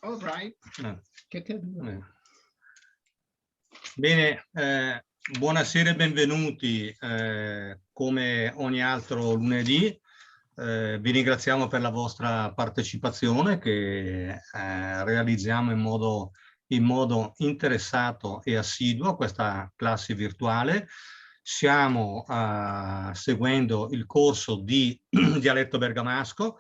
All right. Bene, buonasera e benvenuti. Come ogni altro lunedì, vi ringraziamo per la vostra partecipazione che realizziamo in modo interessato e assiduo a questa classe virtuale. Stiamo seguendo il corso di dialetto bergamasco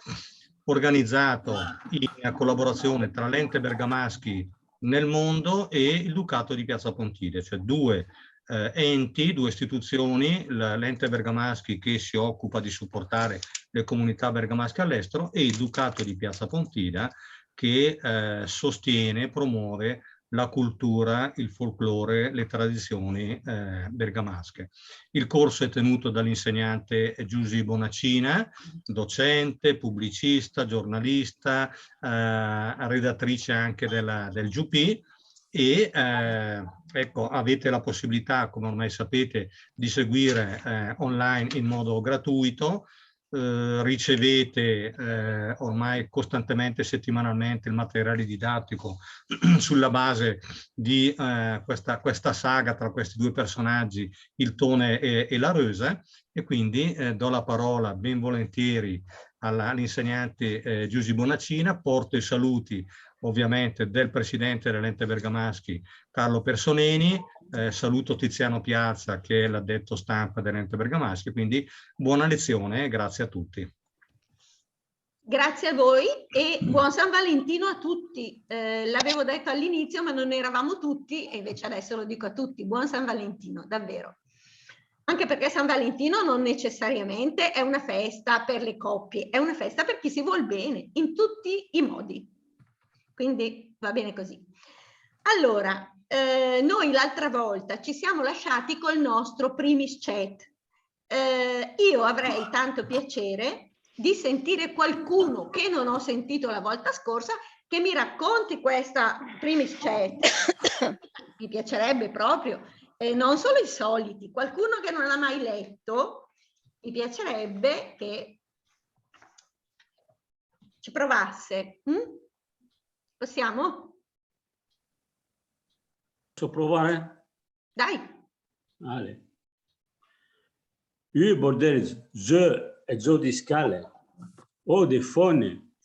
organizzato in collaborazione tra l'Ente Bergamaschi nel mondo e il Ducato di Piazza Pontide, cioè due enti, due istituzioni, l'Ente Bergamaschi che si occupa di supportare le comunità bergamasche all'estero e il Ducato di Piazza Pontida che sostiene e promuove la cultura, il folklore, le tradizioni bergamasche. Il corso è tenuto dall'insegnante Giusy Bonacina, docente, pubblicista, giornalista, redattrice anche del GUP e ecco, avete la possibilità, come ormai sapete, di seguire online in modo gratuito. Ricevete ormai costantemente, settimanalmente, il materiale didattico sulla base di questa saga tra questi due personaggi, il Tone e la Rosa, e quindi do la parola ben volentieri all'insegnante Giusy Bonacina, porto i saluti ovviamente del presidente dell'Ente Bergamaschi Carlo Personeni, saluto Tiziano Piazza che è l'addetto stampa dell'Ente Bergamaschi, quindi buona lezione e grazie a tutti. Grazie a voi e buon San Valentino a tutti. L'avevo detto all'inizio ma non eravamo tutti e invece adesso lo dico a tutti, buon San Valentino, davvero. Anche perché San Valentino non necessariamente è una festa per le coppie, è una festa per chi si vuol bene, in tutti i modi. Quindi va bene così. Allora, noi l'altra volta ci siamo lasciati col nostro primis chat. Io avrei tanto piacere di sentire qualcuno che non ho sentito la volta scorsa che mi racconti questa primis chat. Mi piacerebbe proprio, non solo i soliti, qualcuno che non ha mai letto, mi piacerebbe che ci provasse. Possiamo? Posso provare? Dai. Allez. Io bordel je e zo di scale o de fone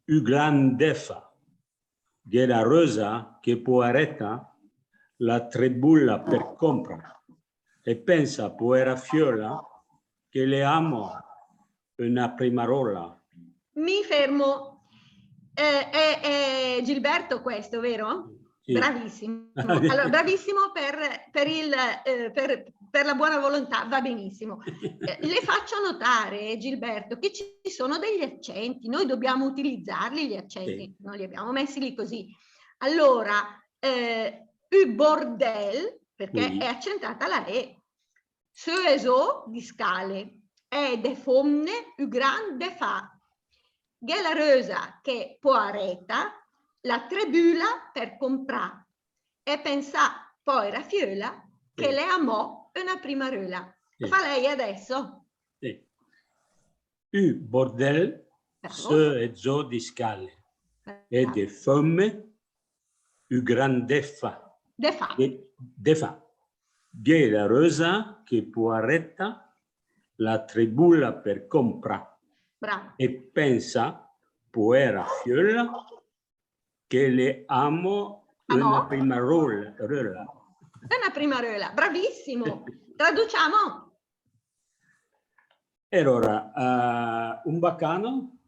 u grandefa che la rosa che poaretta la trebulla per compra e pensa poera fiola che le amo una primarola. Mi fermo. È Gilberto questo, vero? Sì. Bravissimo. Allora, bravissimo per la buona volontà, va benissimo. Le faccio notare, Gilberto, che ci sono degli accenti. Noi dobbiamo utilizzarli gli accenti, sì. Non li abbiamo messi lì così. Allora, u bordel, perché sì. È accentata la E. Sueso di scale. E de fomne u grande fa. Gela rosa che poareta, la trebula per comprare e pensa poi la fiola che sì. Le amò una primarola. Sì. Lo fa lei adesso? Sì. U bordel, se e zo di scale e de fome, u grande fa. De fa. De fa. Gela rosa che poareta, la trebula per comprare. Bravo. E pensa, poera fiola, che le amo una primarola. Una primarola, bravissimo. Traduciamo. E allora, un baccano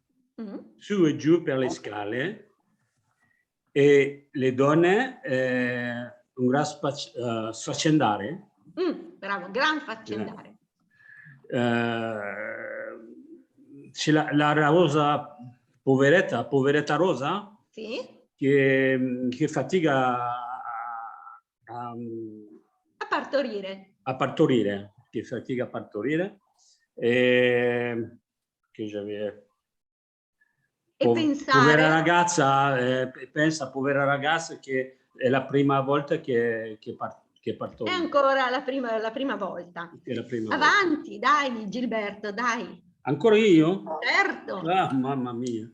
su e giù per le scale e le donne un gran sfaccendare. Bravo, gran sfaccendare. C'è la rosa, poveretta rosa, sì. che fatica a partorire. A partorire, che fatica a partorire. Che j'avais... pensare... Povera ragazza, pensa, povera ragazza, che è la prima volta che partorisce. È ancora la prima volta. Avanti, dai Gilberto, dai. Ancora io? Certo. Ah, mamma mia.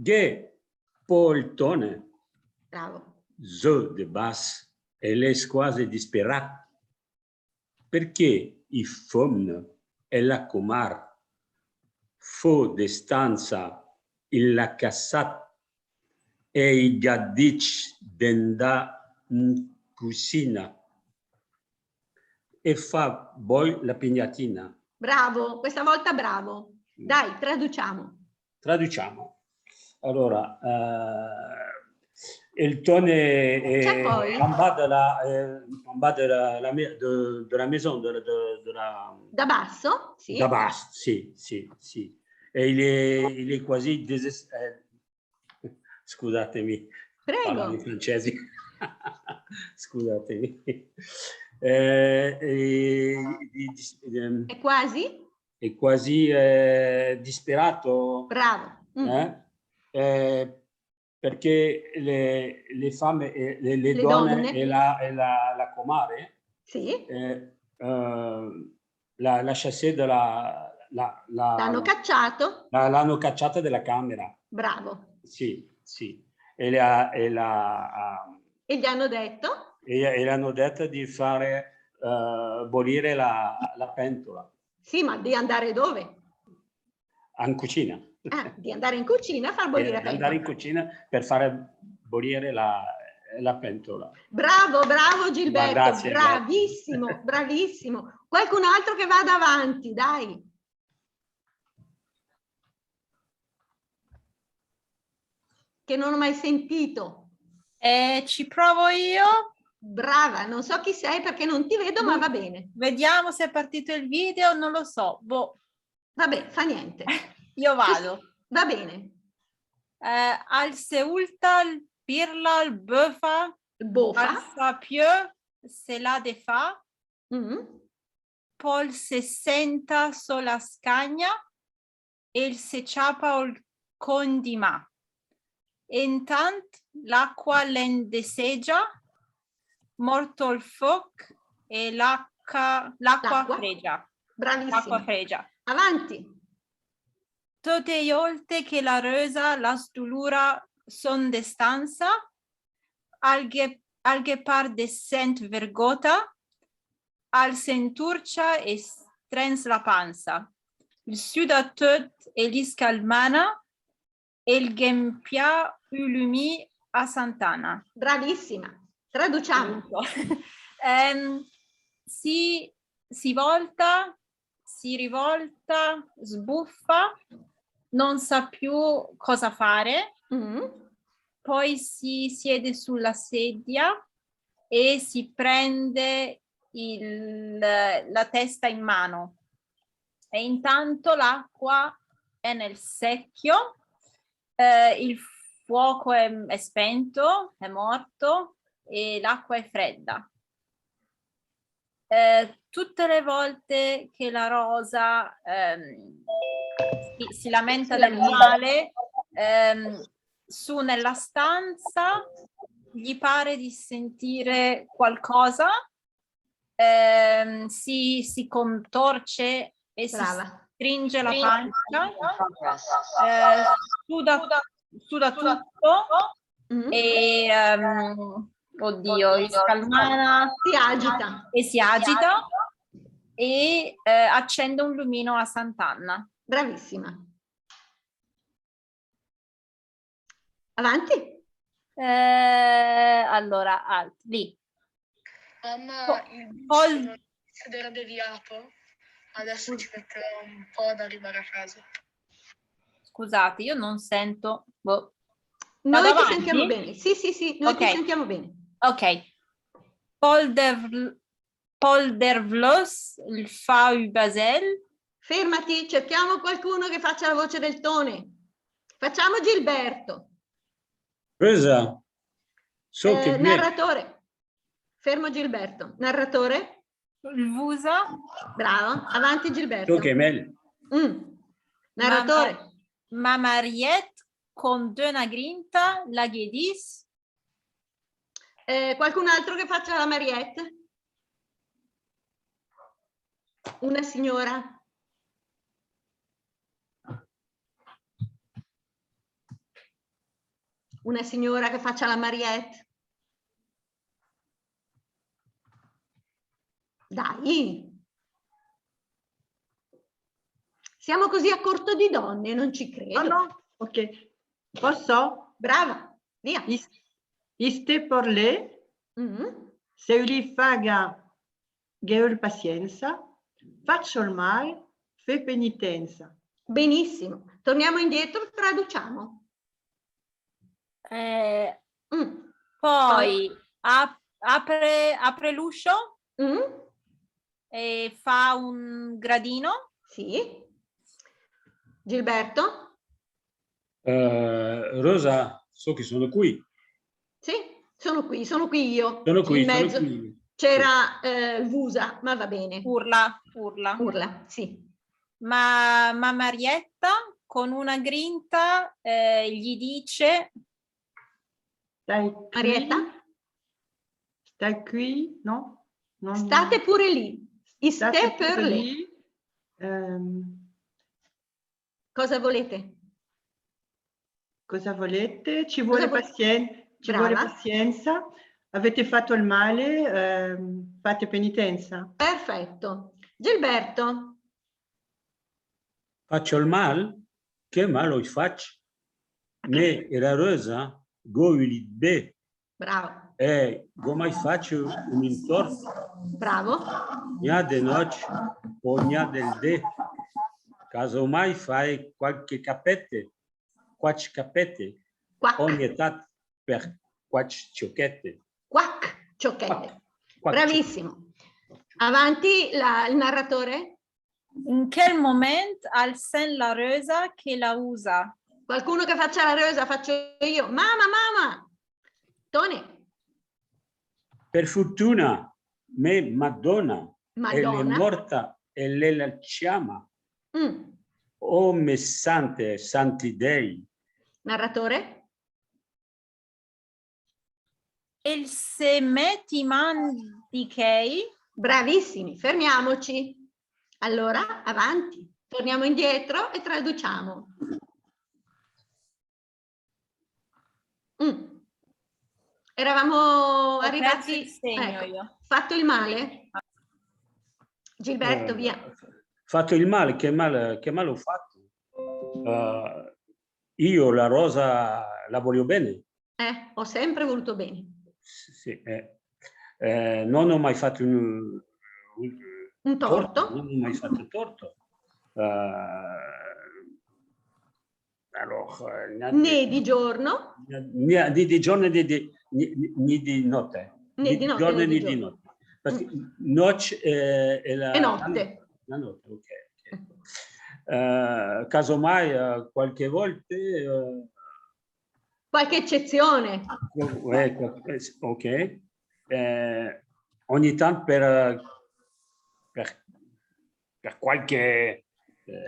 Che Pour il tonne, Bravo. je de base, elle est quasi disperata, perché i fomne e la comar fu de stanza in la cassata e i gaddic denda cucina e fa poi la pignatina. Bravo, questa volta bravo. Dai, traduciamo. Traduciamo. Allora, il tonne C'è est poi? en bas de la maison, Da basso? Sì. da basse, sì, sì, sì. E il est quasi scusatemi, parlano in Prego. francese. Scusatemi. È quasi? È quasi disperato. Bravo. Perché le femme, le donne e la comare Sì. la chassé L'hanno cacciato? l'hanno cacciata dalla camera. Bravo. Sì, sì. E E gli hanno detto? e l'hanno detto di fare bollire la pentola. Sì, ma di andare dove? In cucina. Ah, di andare in cucina a far bollire la Di andare in pentola. cucina per fare bollire la pentola. Bravo, bravo Gilberto, Grazie, bravissimo, bravissimo. Qualcun altro che vada avanti, dai. Che non ho mai sentito. Ci provo io. Brava, non so chi sei perché non ti vedo, ma va bene. Vediamo se è partito il video, non lo so. Boh. Vabbè, fa niente. Io vado. Va bene. Al Seulta, il Pirla, il Bofa, al Bofa. Sapieux, se la defa, Mm. Paul 60 sola scagna, e il Seciapa o il Condima. E intanto l'acqua l'endeseggia, morto il foc e l'acqua fregia. Bravissima. L'acqua fregia. Avanti. Tote volte che la rosa, la stulura son de stanza, al gepard de sent vergota, al senturcia e strens la panza. Il suda tot e l'iscalmana, e il gempia ulumi a Sant'Anna. Bravissima. Traduciamo. Si volta, si rivolta, sbuffa, non sa più cosa fare, poi si siede sulla sedia e si prende la testa in mano. E intanto l'acqua è nel secchio, il fuoco è spento, è morto e l'acqua è fredda. Tutte le volte che la rosa si lamenta del male, su nella stanza gli pare di sentire qualcosa, si contorce e si stringe la pancia, suda tutto e oddio, scalmana, si agita e accende un lumino a Sant'Anna. Bravissima. Avanti. Allora, lì. Ma il era deviato. Adesso ci metterò un po' ad arrivare a casa. Scusate, io non sento. Boh. Noi ti sentiamo bene. Sì, sì, sì, noi ti sentiamo bene. Ok. Paul der Vlos, il fa Basel. Fermati, cerchiamo qualcuno che faccia la voce del Tone. Facciamo Gilberto. Cosa? Narratore. Fermo Gilberto. Narratore. Il Vusa. Bravo. Avanti Gilberto. Narratore. Ma Mariette con Dona Grinta, la Ghedis. Qualcun altro che faccia la Mariette? Una signora? Una signora che faccia la Mariette? Dai! Siamo così a corto di donne, non ci credo. Ah no, ok. Posso? Brava, via. Iste parler, se li faga geul pazienza, faccio il male, fe penitenza. Benissimo. Torniamo indietro, traduciamo. Poi apre l'uscio e fa un gradino. Sì. Gilberto? Rosa, so che sono qui. Sì, sono qui io. Sono qui, in mezzo. sono qui. C'era Vusa, ma va bene. Urla. Sì. Ma Marietta con una grinta gli dice: Marietta? Stai qui? No? Non... State pure lì. State per lì. Cosa volete? Cosa volete? Ci vuole pazienza. Ci Brava. vuole pazienza. Avete fatto il male, fate penitenza. Perfetto. Gilberto? Faccio il male? Che male lo faccio? Me era Rosa, go il be. Bravo. Come faccio un intorno? Bravo. Gna de noce o gna del de. Casomai fai qualche capette, ogni età per quattro ciocchette. Quack, ciocchette. Bravissimo. Avanti il narratore. In quel momento alzan la Rosa che la usa. Qualcuno che faccia la Rosa, faccio io. Mamma. Tone. Per fortuna, me Madonna. È morta e lei la chiama. Oh me santi dei. Narratore. Il se metti man di Kei. Bravissimi, fermiamoci. Allora, avanti. Torniamo indietro e traduciamo. Eravamo arrivati... Il segno io. Fatto il male? Gilberto, via. Fatto il male, che male ho fatto? Io la Rosa la voglio bene. Ho sempre voluto bene. Sì, non ho mai fatto un torto. Non ho mai fatto torto. Né di giorno. Né di giorno né di notte. Né di notte né di giorno. Perché noce è la notte. La notte, ok. Casomai qualche volta... qualche eccezione. Ok. Ogni tanto per qualche...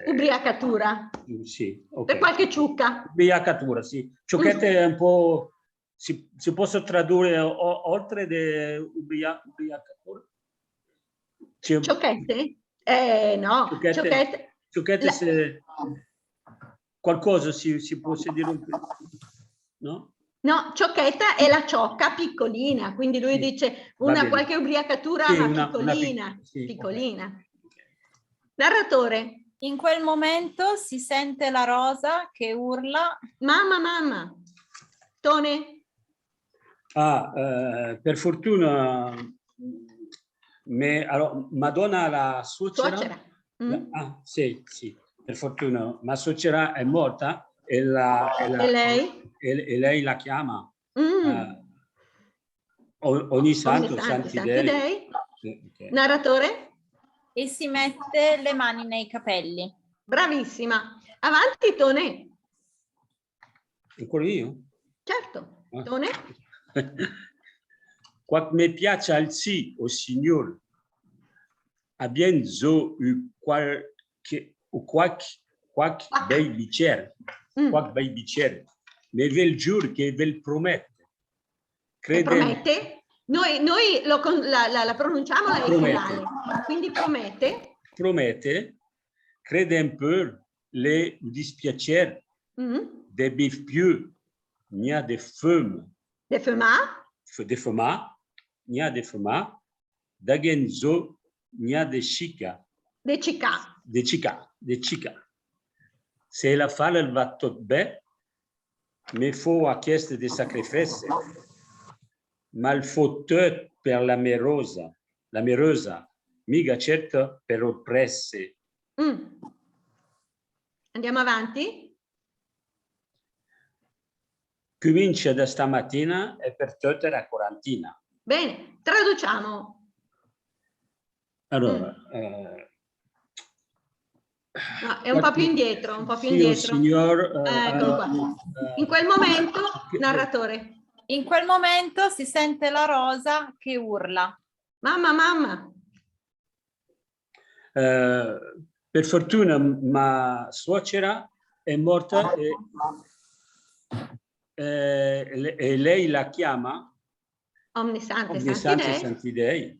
ubriacatura. Sì, okay. Per qualche ciucca. Ubriacatura, sì. Ciucchette è un po'... Si può tradurre oltre di ubriacatura? Ciocchette? No. Ciucchette se... Qualcosa si può dire un po', no? No, ciocchetta è la ciocca piccolina, quindi lui dice qualche ubriacatura, sì, ma piccolina. Piccolina. Okay. Narratore. In quel momento si sente la Rosa che urla: Mamma. Tone. Per fortuna, Madonna la suocera. Sì, per fortuna. Ma suocera è morta e lei? E lei la chiama ogni santo, santi dei. Okay. Narratore? E si mette le mani nei capelli. Bravissima. Avanti, Tone. Ancora io? Certo. Tone? Quac me piace al sì, o signor, abbiamo zo quac bei bicchiere. Quac bei bicchiere. Me vel giur che vel promette. Promette? Noi la pronunciamo la finale, quindi promette. Promette, crede un po' le dispiacere, de bif più Nia de Fum. De Fema. De Fema. Nia de Fema. Dagenzo. Nia de Chica. De Chica. De Chica. De Chica. Se la fala il va tot bé, mais faut aquesta de sacrifice. Ma il faut tot per la merosa, mica certo per oppresse. Andiamo avanti? Comincia da stamattina e per tutta la quarantina. Bene, traduciamo. Allora, no, è un po' più indietro, un po' più indietro. Signor, Eccolo qua. In quel momento, narratore. In quel momento si sente la rosa che urla. Mamma, mamma. Per fortuna, ma suocera è morta e lei la chiama Omnisciente, Santi Dei.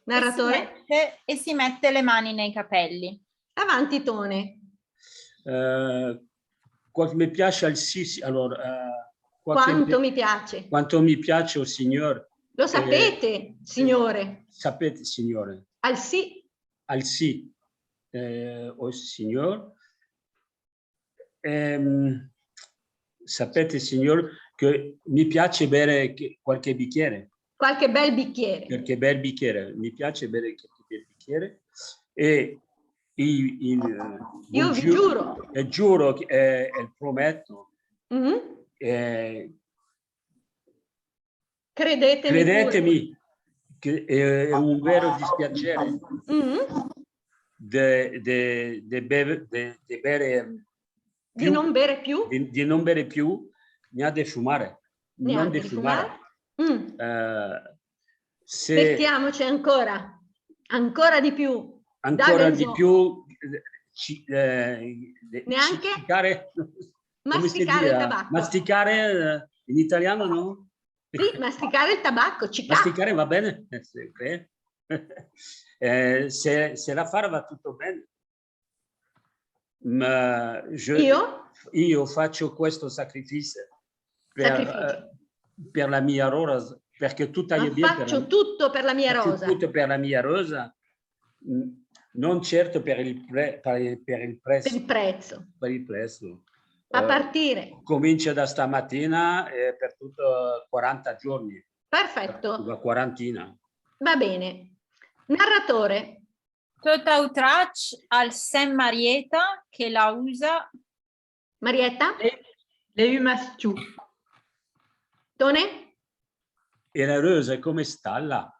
Narratore. E si mette le mani nei capelli. Avanti, Tone. Mi piace al sì, allora... Quanto mi piace. Quanto mi piace, oh Signore. Lo sapete, Signore. Sapete, Signore. Al sì. Al sì, oh Signore. Sapete, Signore, che mi piace bere qualche bicchiere. Qualche bel bicchiere. Qualche bel bicchiere. Mi piace bere qualche bel bicchiere. E io vi giuro. E giuro e prometto. Credetemi che è un vero dispiacere di non bere più, di non bere più, né di fumare. Non di fumare. Mettiamoci ancora di più. Ancora di più. Neanche masticare il tabacco. Masticare in italiano, no? Sì, masticare il tabacco. Masticare va bene? Se la fare va tutto bene. Ma io faccio questo sacrificio per la mia rosa, perché tu tagli bene. Faccio tutto per la mia rosa. Tutto per la mia rosa. Non certo per il prezzo. Per il prezzo. A partire. Comincia da stamattina per tutto 40 giorni. Perfetto. Una quarantina. Va bene. Narratore. Tot outrach al Saint Marietta che la usa. Marietta? Le umasciù. Tone? E la rosa come sta là?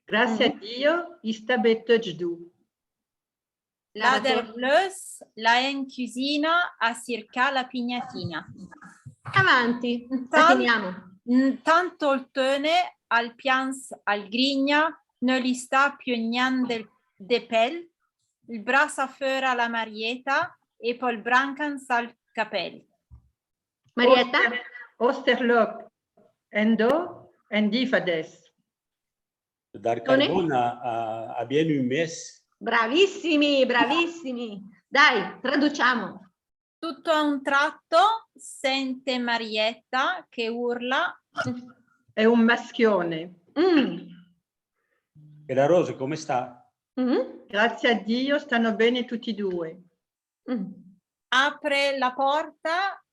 Grazie a Dio, sta betto giù. La derleus la in cucina a circa la pignatina. Avanti, tanto il tone al pians al grigna non gli sta più niente de pel, il braccio fora la Marietta e poi il brancans al capel. Marietta? Osterlock, endo, endifades. Dar Carbona a bien un mes. Bravissimi, bravissimi. Dai, traduciamo. Tutto a un tratto sente Marietta che urla. È un maschione. E la rosa come sta? Grazie a Dio stanno bene tutti e due. Apre la porta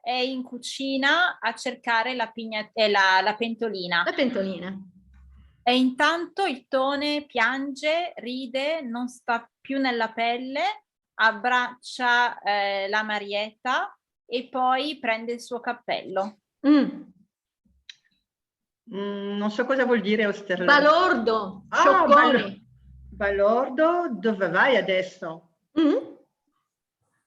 è in cucina a cercare la pentolina. La pentolina. E intanto il Tone piange, ride, non sta più nella pelle, abbraccia la Marietta e poi prende il suo cappello. Non so cosa vuol dire Osterlock. Balordo, scioccone. Balordo, dove vai adesso?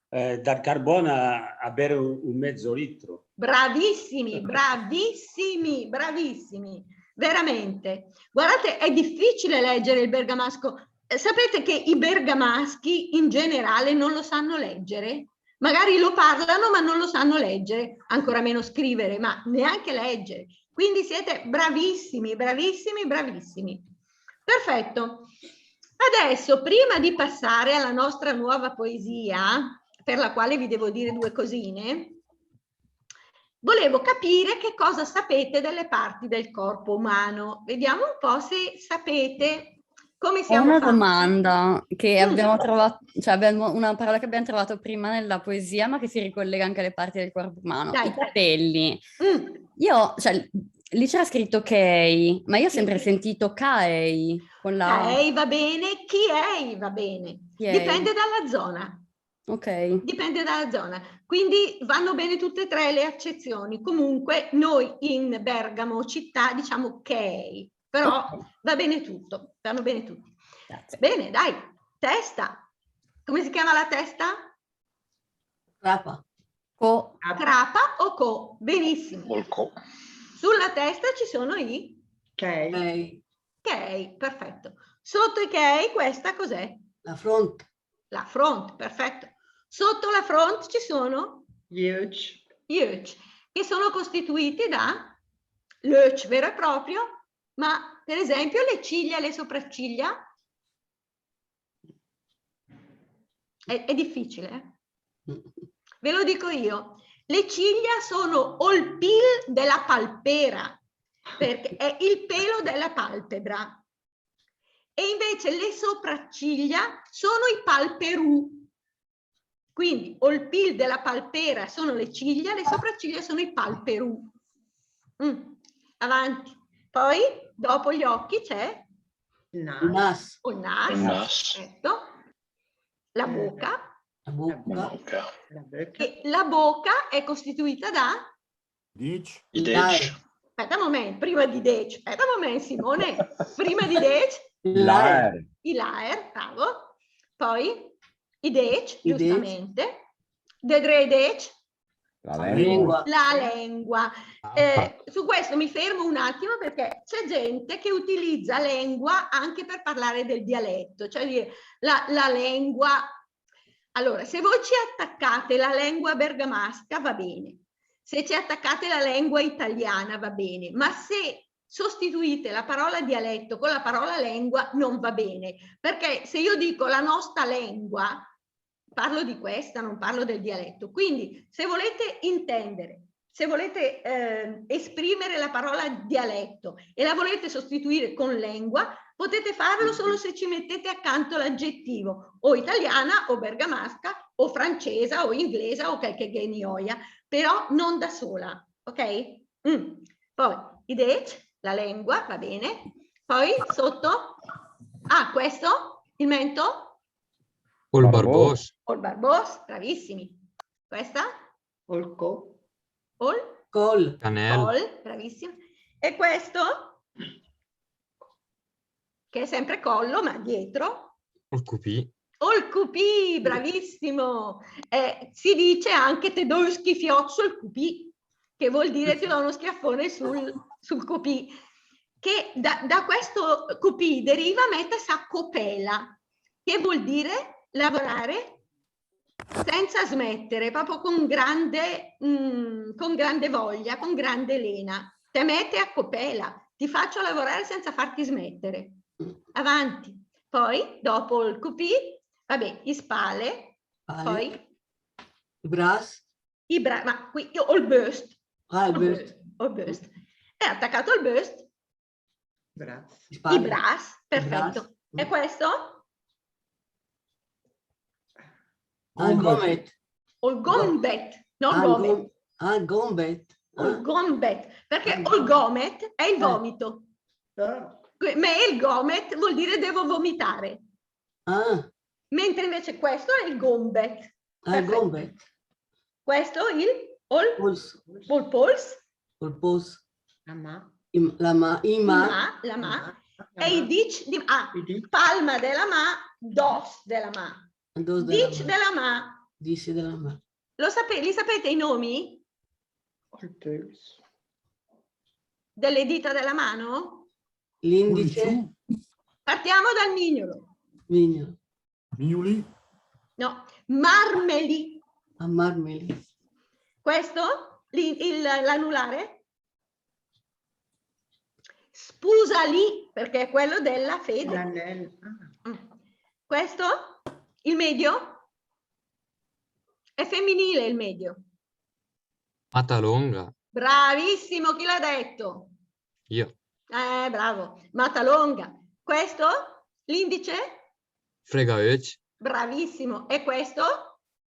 Dar Carbona a bere un mezzo litro. Bravissimi, bravissimi, bravissimi, veramente. Guardate, è difficile leggere il bergamasco. Sapete che i bergamaschi in generale non lo sanno leggere? Magari lo parlano ma non lo sanno leggere, ancora meno scrivere, ma neanche leggere. Quindi siete bravissimi, bravissimi, bravissimi. Perfetto. Adesso, prima di passare alla nostra nuova poesia, per la quale vi devo dire due cosine, volevo capire che cosa sapete delle parti del corpo umano. Vediamo un po' se sapete come Ho siamo una fatti. domanda che abbiamo trovato, cioè abbiamo una parola che abbiamo trovato prima nella poesia, ma che si ricollega anche alle parti del corpo umano. Dai. I capelli. Mm. Io, cioè, lì c'era scritto Kei, ma io ho sempre sentito Kaei con la... Chi va bene, chi è va bene. Chi è? Dipende dalla zona. Ok. Dipende dalla zona. Quindi vanno bene tutte e tre le accezioni. Comunque noi in Bergamo città diciamo Kei, però va bene tutto, vanno bene tutti. Grazie. Bene, dai, testa. Come si chiama la testa? Crapa. Crapa o co? Benissimo. Sulla testa ci sono i Ok. Kei, perfetto. Sotto i Kei questa cos'è? La fronte. La front, perfetto. Sotto la front ci sono Gli occhi. che sono costituiti da l'oeuf vero e proprio, ma per esempio le ciglia e le sopracciglia è difficile. Ve lo dico io. Le ciglia sono o il pil della palpebra, perché è il pelo della palpebra. E invece le sopracciglia sono i palperu. Quindi o il pil della palpebra sono le ciglia, le sopracciglia sono i palperu. Avanti. Poi dopo gli occhi c'è Il naso. il naso. Perfetto. La bocca. La bocca. E la bocca è costituita da? I deci. Aspetta un momento, prima di Dec. Aspetta un momento, Simone. Prima di Dec? L'aer. I laer, bravo. Poi i Dec, giustamente. Dedre Dec? La lingua. La lingua. Su questo mi fermo un attimo perché c'è gente che utilizza lingua anche per parlare del dialetto, cioè dire la lingua. Allora, se voi ci attaccate la lingua bergamasca va bene, se ci attaccate la lingua italiana va bene, ma se sostituite la parola dialetto con la parola lingua non va bene, perché se io dico la nostra lingua, parlo di questa, non parlo del dialetto. Quindi se volete intendere, se volete esprimere la parola dialetto e la volete sostituire con lingua, potete farlo solo se ci mettete accanto l'aggettivo o italiana o bergamasca o francese o inglese o qualche genioia, però non da sola, ok? Poi i dec, la lingua, va bene. Poi sotto, questo, il mento? Col barbos. Col barbos, bravissimi. Questa? Col co. Col? Canel. Col, bravissimo. E questo? Che è sempre collo, ma dietro? Col cupì. Il cupì, bravissimo. Si dice anche te do un schifiozzo il cupì, che vuol dire ti do uno schiaffone sul cupì. Che da questo cupì deriva mettes a copela, che vuol dire lavorare senza smettere, proprio con grande voglia, con grande lena. Te mette a copela, ti faccio lavorare senza farti smettere. Avanti. Poi, dopo il cupì, vabbè, i spale, poi i bras, ma qui io ho il bust. il bust. È attaccato al bust. I bras, perfetto. E questo? il gomet. O il gombet, non gomet. Il gombet. O il gombet, perché o il gomet è il vomito. Ma il gomet vuol dire devo vomitare. Mentre invece questo è il gombet. Il gombet. Questo il polso. La ma. E i dic di palma della ma, dos della ma. Dic della ma. Dici della ma. Li sapete i nomi? Delle dita della mano? L'indice. Partiamo dal mignolo. Mignoli. No, marmeli. Marmeli. Questo? L'anulare? Spusali, perché è quello della fede. Questo? Il medio? È femminile il medio. Matalonga. Bravissimo, chi l'ha detto? Io. Bravo, Matalonga. Questo? L'indice? Fregaöc. Bravissimo. E questo?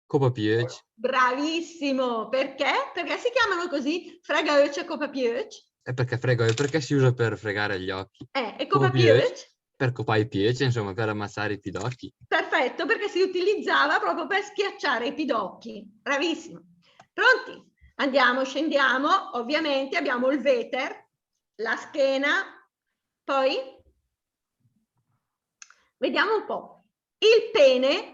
Copapiöc. Bravissimo. Perché? Perché si chiamano così? Fregaöc e Copapiöc? E perché fregaöc? Perché si usa per fregare gli occhi. E Copapiöc? Per copare i piedi, insomma, per ammazzare i pidocchi. Perfetto, perché si utilizzava proprio per schiacciare i pidocchi. Bravissimo. Pronti? Andiamo, scendiamo. Ovviamente abbiamo il veter, la schiena, poi vediamo un po'. Il pene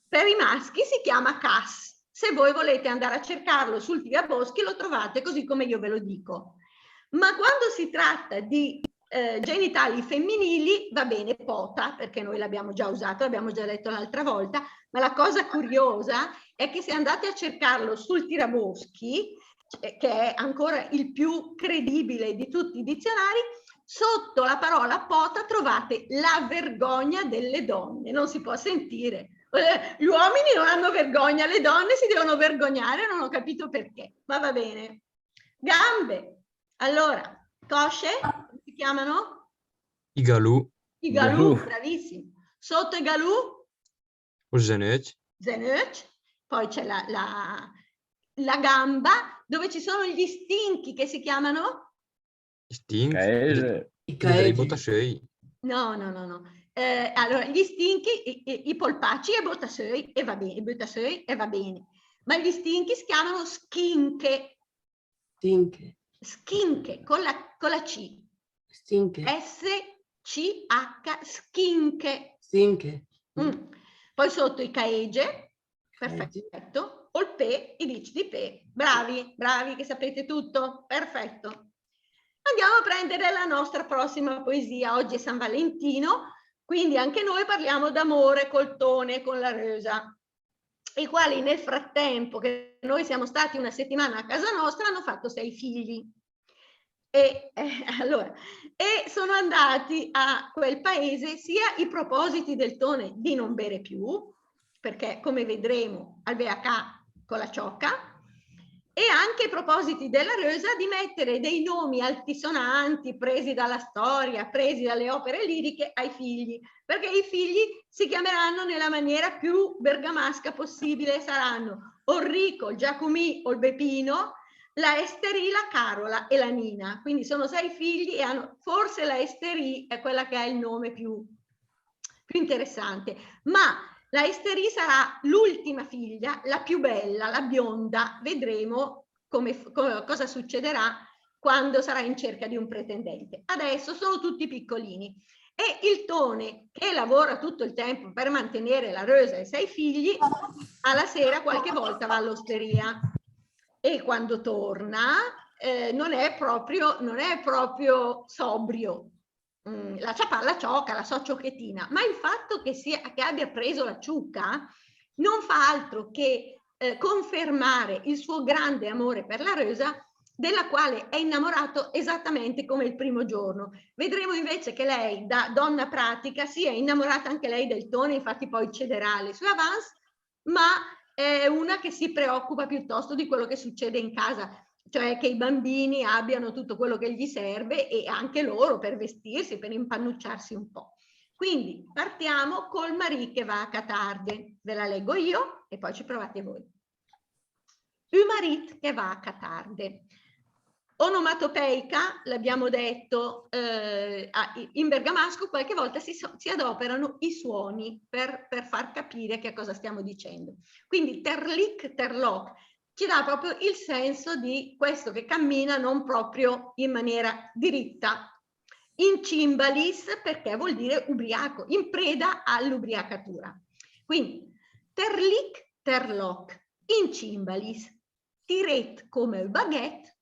per i maschi si chiama cas. Se voi volete andare a cercarlo sul Tiraboschi lo trovate così come io ve lo dico. Ma quando si tratta di genitali femminili va bene pota, perché noi l'abbiamo già usato, l'abbiamo già detto l'altra volta, ma la cosa curiosa è che se andate a cercarlo sul Tiraboschi, che è ancora il più credibile di tutti i dizionari, sotto la parola pota trovate la vergogna delle donne. Non si può sentire. Gli uomini non hanno vergogna, le donne si devono vergognare, non ho capito perché, ma va bene. Gambe. Allora, cosce, come si chiamano? I galù. I galù, bravissimi. Sotto i galù? O zenöc. Zenöc. Poi c'è la gamba, dove ci sono gli stinchi che si chiamano? Stink. I botasei. No. Allora, gli stinchi, i polpacci e botasei, e va bene, ma gli stinchi si chiamano schinche. Schinche, con la C. Stinche. S-C-H, schinche. Poi sotto i caege, perfetto, o il pe, i dici di pe. Bravi che sapete tutto, perfetto. Andiamo a prendere la nostra prossima poesia. Oggi è San Valentino, quindi anche noi parliamo d'amore col tone, con la rosa, i quali nel frattempo che noi siamo stati una settimana a casa nostra hanno fatto 6 figli. E sono andati a quel paese sia i propositi del tone di non bere più, perché come vedremo al BH con la ciocca, e anche i propositi della rosa di mettere dei nomi altisonanti presi dalla storia, presi dalle opere liriche ai figli, perché i figli si chiameranno nella maniera più bergamasca possibile, saranno o il Rico, il Giacomì o il Beppino, la Esterie, la Carola e la Nina. Quindi sono 6 figli e forse la Esterie è quella che ha il nome più interessante, ma la Esterie sarà l'ultima figlia, la più bella, la bionda. Vedremo cosa succederà quando sarà in cerca di un pretendente. Adesso sono tutti piccolini e il tone, che lavora tutto il tempo per mantenere la rosa e i 6 figli, alla sera qualche volta va all'osteria e quando torna non è proprio sobrio. La ciocca, la so ciocchetina, ma il fatto che abbia preso la ciucca non fa altro che confermare il suo grande amore per la rosa, della quale è innamorato esattamente come il primo giorno. Vedremo invece che lei, da donna pratica, sia innamorata anche lei del tone, infatti poi cederà le sue avance, ma è una che si preoccupa piuttosto di quello che succede in casa, cioè che i bambini abbiano tutto quello che gli serve e anche loro per vestirsi, per impannucciarsi un po'. Quindi partiamo col Marie che va a Catarde. Ve la leggo io e poi ci provate voi. Marie che va a Catarde. Onomatopeica, l'abbiamo detto, in bergamasco qualche volta si adoperano i suoni per far capire che cosa stiamo dicendo. Quindi terlic, terloc, ci dà proprio il senso di questo che cammina non proprio in maniera diritta. In cimbalis, perché vuol dire ubriaco, in preda all'ubriacatura. Quindi, terlic, terloc, in cimbalis, tiret come il baguette,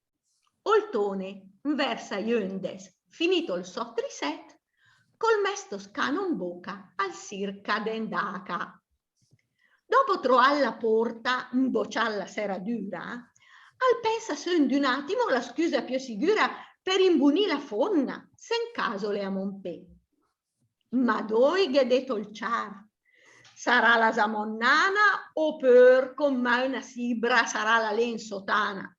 oltone, versa iondes, finito il sottriset, col mesto scano in bocca al circa dendaca. Dopo trovar la porta, imbocciare la sera dura, al pensa son di un attimo la scusa più sicura per imbunire la fonna, se in caso le amonpe. Ma doi che de tolciar, sarà la samonnana o per con mai una sibra sarà la lensotana.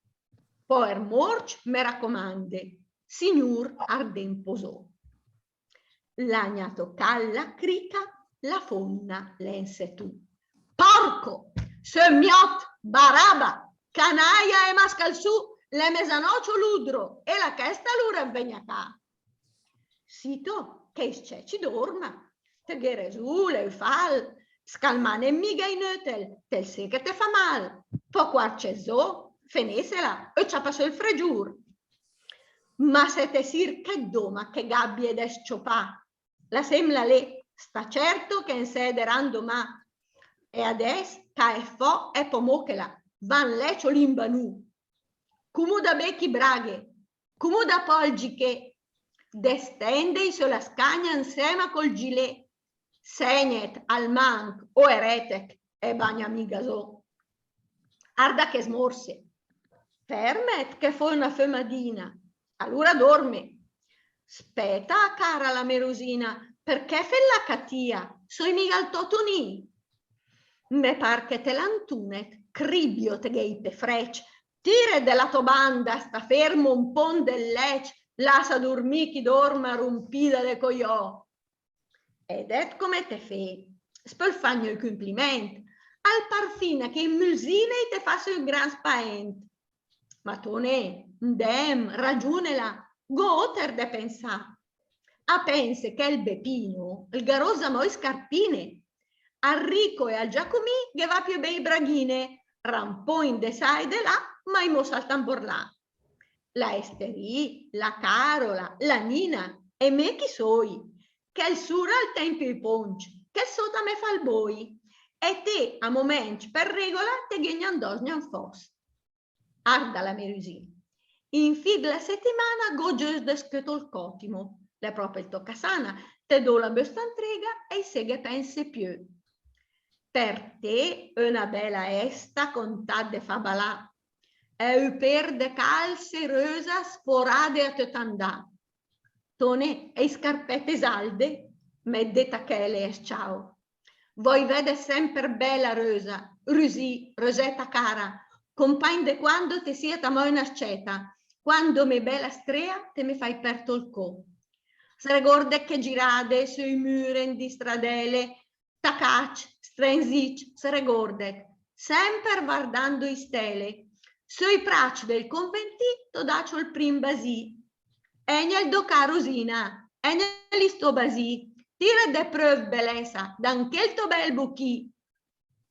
Poi morch me raccomande, signor Arden posò. L'agnato calla crica, la fonna lense tu. Porco, semiot, baraba, canaia e mascal su, le mesanoccio ludro e la chesta l'ura vegna ca. Sito, che isceci dorma, te geresu, le fal, scalmane miga inutel, tel se che te fa mal, poco arceso, fenesela, e c'ha passo il fregiur. Ma se te sir che doma, che gabbie ed esciopà, la semla le, sta certo che in sede randoma, e adesso cae fo e pomochela, van lecio limbanu, come da becchi braghe, come da polgi che destende sulla scagna insieme col gilet, segnet al manc o eretec e bagna miga so. Arda che smorse, fermet che foi una femadina, allora dorme. Speta, cara la merosina, perché fe la catia, soi mica il totoni. Me par che te l'antunet, cribio te geipe frec, tire della tua banda, sta fermo un pon del lec, lascia dormì chi dorma rompida de coiò. Ed et come te fe, spolfagno il compliment, al parfina che in musine te fa il gran spaent. Ma tu ne, dem, ragionela, goter de pensà. A pense che il bepino, il garosa moi scarpine, al Rico e al Giacomì che va più bei braghine, rampoin de sa e de là, ma i mo saltan borlà. La Esteri, la Carola, la Nina e me chi soi, che il sura al tempio i ponci, che sota me fa il boi, e te a momenti per regola te ghenyan dos nyan fos. Arda la merusì. In fid la settimana gogios descreto il cotimo, le proprio il toccasana, te do la besta entrega e se che pense più. Per te una bella esta con tadde fabalà, e per de calze rosa sforade a te tandà. Tone e scarpette salde, medde tachele e ciao. Voi vede sempre bella rosa, rusì, rosetta cara, compagn de quando te sia tamoi nasceta, quando me bella strea te me fai perto il co. Se rigorde che girade sui muren di stradele, tacac, strenzic, se rigorde, sempre guardando i stele, sui prac del conventito dacio il prim basì, egnel do carosina, egnel isto basì, tira de preuve bellezza, d'anche il tuo bel buchi.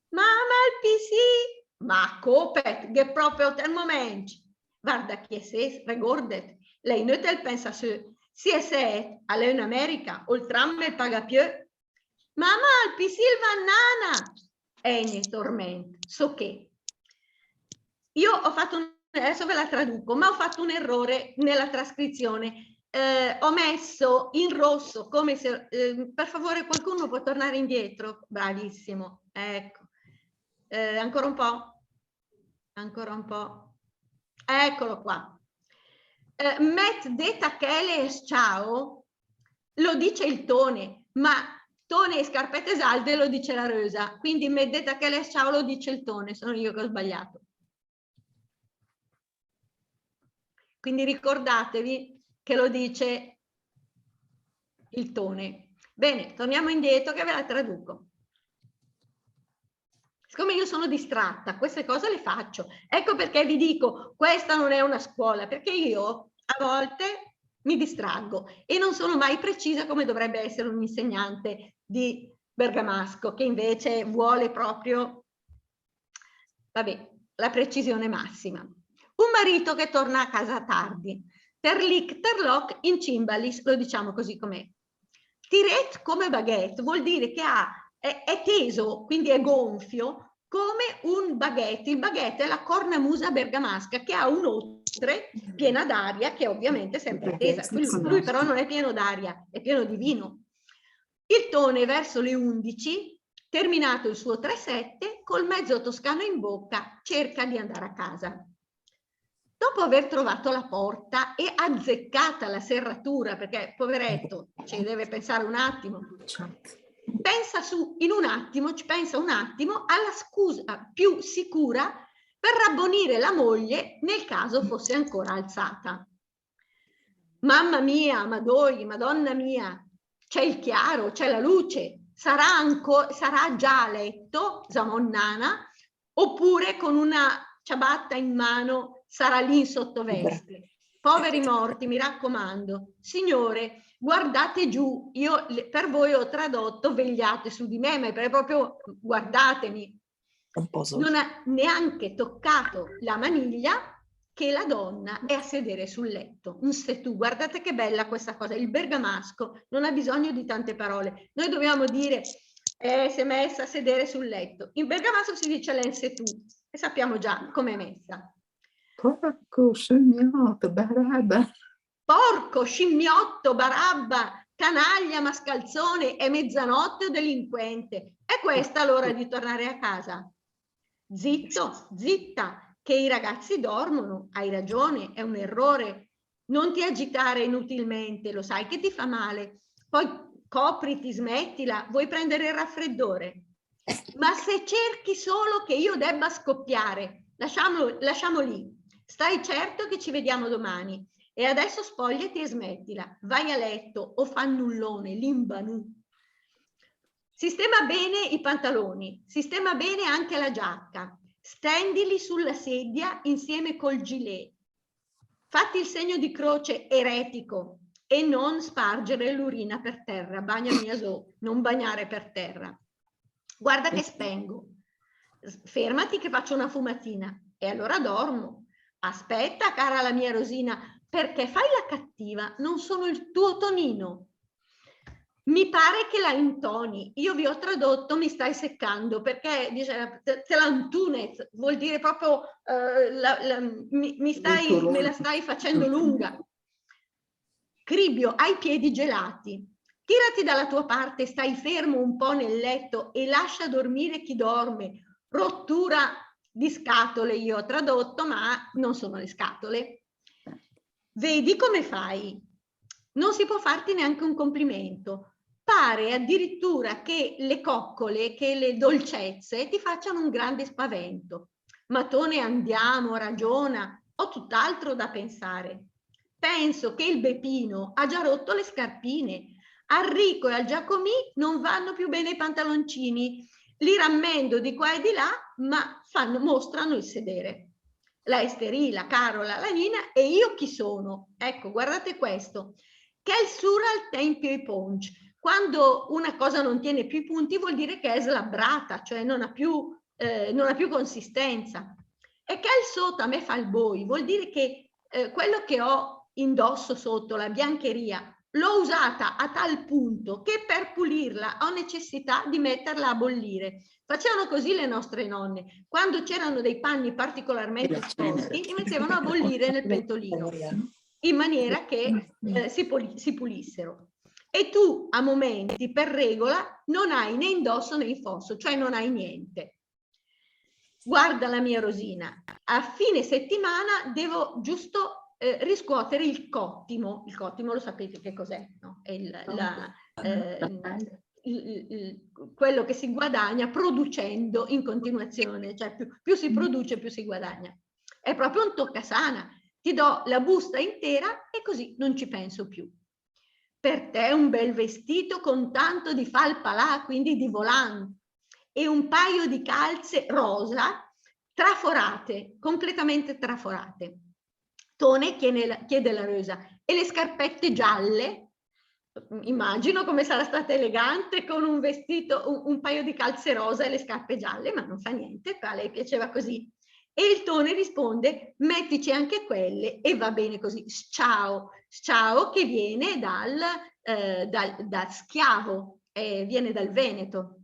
Mamma il PC, ma copet, che proprio al momento. Guarda che se regordet, lei notel pensa su, sia se alle in America, o il tram il paga più. Mamma il PC il vannana, egne tormento, so che. Io ho fatto, adesso ve la traduco, ma ho fatto un errore nella trascrizione. Ho messo in rosso come se, per favore qualcuno può tornare indietro, bravissimo, ecco, ancora un po', eccolo qua. Met de tachele ciao lo dice il Tone, ma Tone e scarpette salde lo dice la Rosa, quindi met de tachele ciao lo dice il Tone, sono io che ho sbagliato. Quindi ricordatevi che lo dice il Tone. Bene, torniamo indietro che ve la traduco. Siccome io sono distratta, queste cose le faccio. Ecco perché vi dico, questa non è una scuola, perché io a volte mi distraggo e non sono mai precisa come dovrebbe essere un insegnante di bergamasco, che invece vuole proprio, vabbè, la precisione massima. Un marito che torna a casa tardi. Terlic, terloc, in cimbalis, lo diciamo così com'è. Tiret come baguette vuol dire che è teso, quindi è gonfio, come un baguette. Il baguette è la cornamusa bergamasca che ha un'oltre piena d'aria, che ovviamente è sempre tesa. Lui però non è pieno d'aria, è pieno di vino. Il Tone verso le 11, terminato il suo 3-7, col mezzo toscano in bocca, cerca di andare a casa. Dopo aver trovato la porta e azzeccata la serratura, perché poveretto ci deve pensare un attimo, pensa un attimo alla scusa più sicura per rabbonire la moglie nel caso fosse ancora alzata. Mamma mia, Madonna mia, c'è il chiaro, c'è la luce, sarà già a letto, Zamonnana, oppure con una ciabatta in mano sarà lì in sottoveste. Poveri morti, mi raccomando, Signore, guardate giù, io per voi ho tradotto vegliate su di me, ma è proprio guardatemi. Non ha neanche toccato la maniglia che la donna è a sedere sul letto. Un setù, guardate che bella questa cosa, il bergamasco non ha bisogno di tante parole. Noi dobbiamo dire si è messa a sedere sul letto. In bergamasco si dice l'ensetù e sappiamo già com'è messa. Porco scimmiotto, Barabba. Porco scimmiotto, Barabba, canaglia, mascalzone, è mezzanotte o delinquente. È questa l'ora di tornare a casa. Zitto, zitta, che i ragazzi dormono, hai ragione, è un errore. Non ti agitare inutilmente, lo sai che ti fa male. Poi copriti, smettila, vuoi prendere il raffreddore? Ma se cerchi solo che io debba scoppiare, lasciamo lì. Stai certo che ci vediamo domani. E adesso spogliati e smettila. Vai a letto o fannullone, limbanù. Sistema bene i pantaloni, sistema bene anche la giacca. Stendili sulla sedia insieme col gilet. Fatti il segno di croce eretico e non spargere l'urina per terra. Bagnami Asò, non bagnare per terra. Guarda che spengo. Fermati che faccio una fumatina e allora dormo. Aspetta, cara la mia Rosina, perché fai la cattiva? Non sono il tuo Tonino. Mi pare che la intoni. Io vi ho tradotto mi stai seccando perché dice te l'antunez vuol dire proprio me la stai facendo lunga. Cribio, hai i piedi gelati. Tirati dalla tua parte, stai fermo un po' nel letto e lascia dormire chi dorme. Rottura di scatole, io ho tradotto, ma non sono le scatole. Vedi come fai? Non si può farti neanche un complimento. Pare addirittura che le coccole, che le dolcezze ti facciano un grande spavento. Matone, andiamo, ragiona, ho tutt'altro da pensare. Penso che il Beppino ha già rotto le scarpine. Al Rico e al Giacomì non vanno più bene i pantaloncini. Li rammendo di qua e di là, ma mostrano il sedere. La Esterila, Carola, la Nina e io chi sono? Ecco, guardate questo. Che è il sura al tempio i ponci. Quando una cosa non tiene più i punti vuol dire che è slabbrata, cioè non ha più consistenza. E che il sotto a me fa il boi, vuol dire che quello che ho indosso sotto, la biancheria, l'ho usata a tal punto che per pulirla ho necessità di metterla a bollire. Facevano così le nostre nonne. Quando c'erano dei panni particolarmente sporchi, li mettevano a bollire nel pentolino, in maniera che si pulissero. E tu a momenti per regola non hai né indosso né infosso, cioè non hai niente. Guarda la mia Rosina, a fine settimana devo giusto riscuotere il cottimo. Il cottimo lo sapete che cos'è, no? È quello che si guadagna producendo in continuazione, cioè più si produce più si guadagna. È proprio un toccasana, ti do la busta intera e così non ci penso più. Per te un bel vestito con tanto di falpa là, quindi di volant, e un paio di calze rosa traforate, completamente traforate. Tone chiede la Rosa, e le scarpette gialle? Immagino come sarà stata elegante con un vestito, un paio di calze rosa e le scarpe gialle, ma non fa niente, a lei piaceva così. E il Tone risponde, mettici anche quelle e va bene così. Ciao, ciao che viene da schiavo, viene dal Veneto,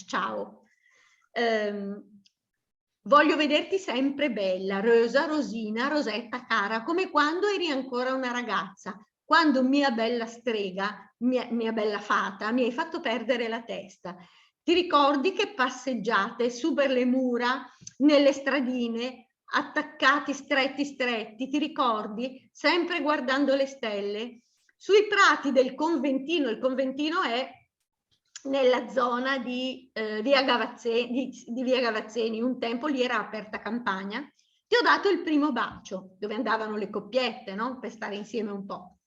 ciao. Voglio vederti sempre bella, Rosa, Rosina, Rosetta, cara, come quando eri ancora una ragazza, quando mia bella strega, mia bella fata, mi hai fatto perdere la testa. Ti ricordi che passeggiate su per le mura, nelle stradine, attaccati stretti stretti, ti ricordi? Sempre guardando le stelle? Sui prati del conventino, il conventino è nella zona di Via Gavazzeni, un tempo lì era aperta campagna. Ti ho dato il primo bacio, dove andavano le coppiette, no? Per stare insieme un po'.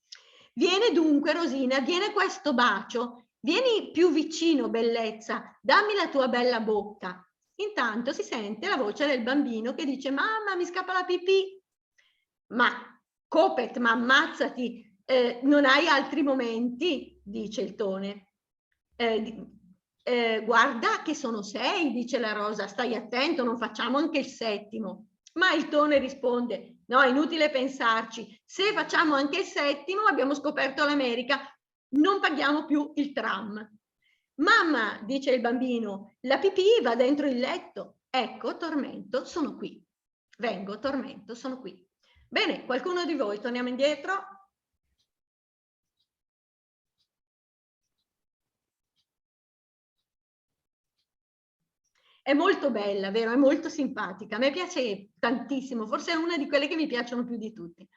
Viene dunque, Rosina, viene questo bacio, vieni più vicino, bellezza, dammi la tua bella bocca. Intanto si sente la voce del bambino che dice: mamma, mi scappa la pipì. Ma Copet, ma ammazzati, non hai altri momenti? Dice il Tone. Guarda che sono 6, dice la Rosa, stai attento, non facciamo anche il 7º. Ma il Tone risponde: no, è inutile pensarci, se facciamo anche il 7º abbiamo scoperto l'America, non paghiamo più il tram. Mamma, dice il bambino, la pipì va dentro il letto. Ecco, Tormento, sono qui. Vengo, Tormento, sono qui. Bene, qualcuno di voi, torniamo indietro. È molto bella, vero? È molto simpatica. A me piace tantissimo, forse è una di quelle che mi piacciono più di tutti.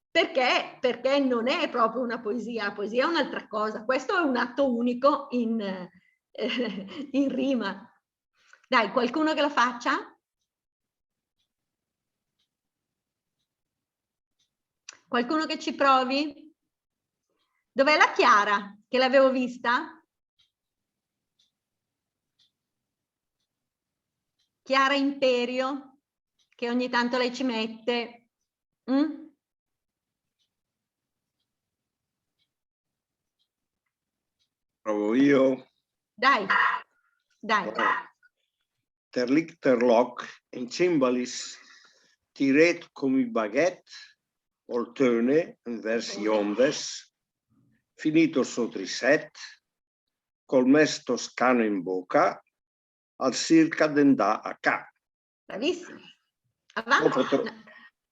Perché? Perché non è proprio una poesia, la poesia è un'altra cosa. Questo è un atto unico in rima. Dai, qualcuno che lo faccia? Qualcuno che ci provi? Dov'è la Chiara? Che l'avevo vista? Chiara Imperio, che ogni tanto lei ci mette. Provo io. Dai, dai. Ter ligt ter loc en cimbalis tiret come baguette, olterne un versi onves, finito so triset, col mes toscano in bocca, al circa dendà a ca. Bravissimo. Avanti.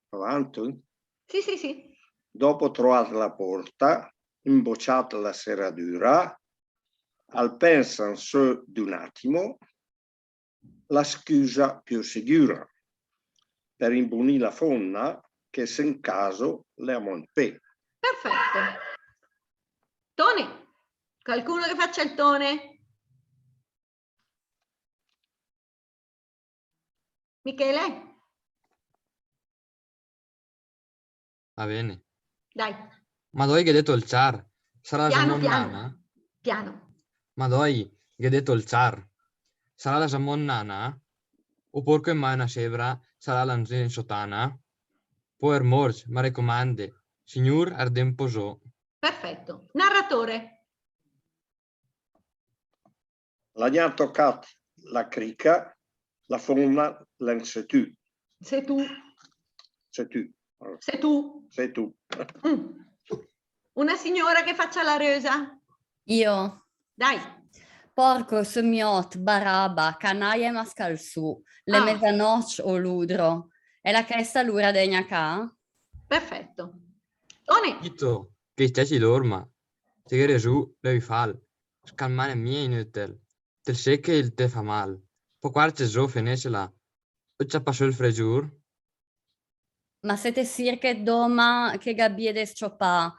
Avanti? Sì, sì, sì. Dopo trovata la porta, imbocciata la serradura, al pensan su di un attimo, la scusa più sicura, per imbonire la fonna che se in caso le ammonte. Perfetto. Tone, qualcuno che faccia il Tone? Michele? Va bene. Dai. Ma doi che hai detto il zar? Sarà la Piano, Samonnana? piano. Ma doi che hai detto il zar? Sarà la Samonnana? O porco in mai una scebra sarà l'anzina in sotana? Poi morge, ma raccomande, signor Arden posò. Perfetto. Narratore. La gna toccat la crica, la fonna l'en se tu. Sei tu. Sei tu. Sei tu. Sei tu. Una signora che faccia la resa. Io. Dai. Porco, semiot, baraba, canaia e mascalzù, le mesanoc o ludro. E la cresta l'ura degna ca? Perfetto. Tone. Ito, che te ci dorma. Se che resu, le fal. Scalmane mia inutel. Tel se che il te fa mal. Po quarce zo fenesela. O c'ha passo il fregiur? Ma siete cirche doma che gabbie de sciopà.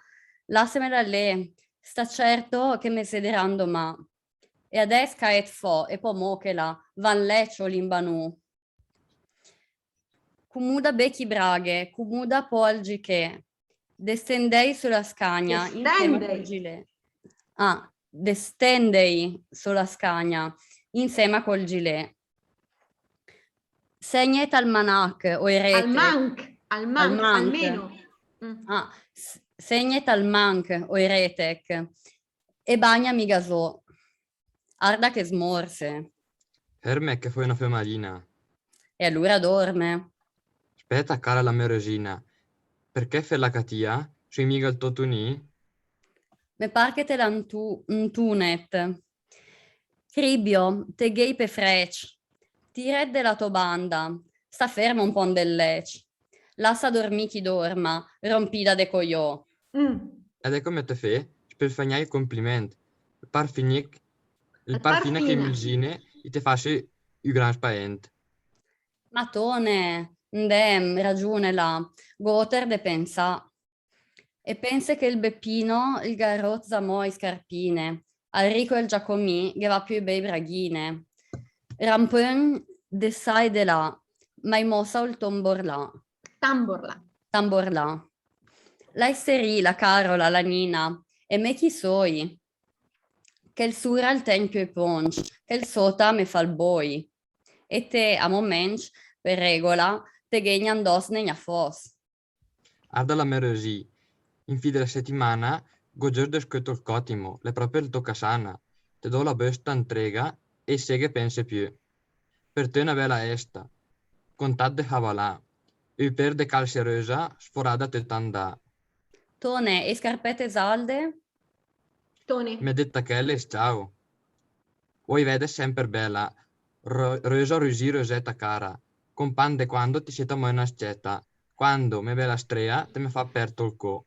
Lassemela lì. Sta certo che me sederan domà. E adesso caet fo, e po mochela, van leccio l'imbanu. Cumuda becchi braghe, cumuda po al giché. Destendei sulla scagna, insieme col gilet. Destendei sulla scagna, insieme col gilet. Segnet almanac, o erete. Almeno. Segnet al manc, o eretec. E bagnami gasò. Arda che smorse. Ferme che fai una femalina. E allora dorme. Aspetta, cara la mia resina. Perché fai la catia? Sui mica il totuni? Me par che te l'antunet. Cribio, te gay pe frec. Tired della tua banda. Sta fermo un po' del lec. Lassa dormi chi dorma. Rompida de cogliò. Ed è come te fai? Per fare il complimento. Il par fine che imulgine e te faccio il gran spavento. Matone, ndem, ragione là. Goter de pensa. E pensa che il beppino il garrozza mo i scarpine. al Rico e il Giacomì che va più bei braghine. Rampön de sai de là, mai mossa il tomborlà. Tamborlà. La Esteri, la Carola, la Nina, e me chi soi? Che il sura al tempio e ponch, che il sota me fa il boi. E te, a momenc, per regola, te gegna andos negna fos. Arda la merösi. In fine della settimana, goger descotto il cotimo, le proprie il toccasana. Te do la besta entrega e seghe pense più. Per te una bella esta. Contat de havalà. U per de calcerosa, sforada te tanda. Tone, e scarpette salde? Tone. Me detta che è ciao. Vuoi vede sempre bella. Rosa rusi rosetta cara. Con pan de quando ti siete mai nascetta. Quando me bella strea te me fa aperto il co.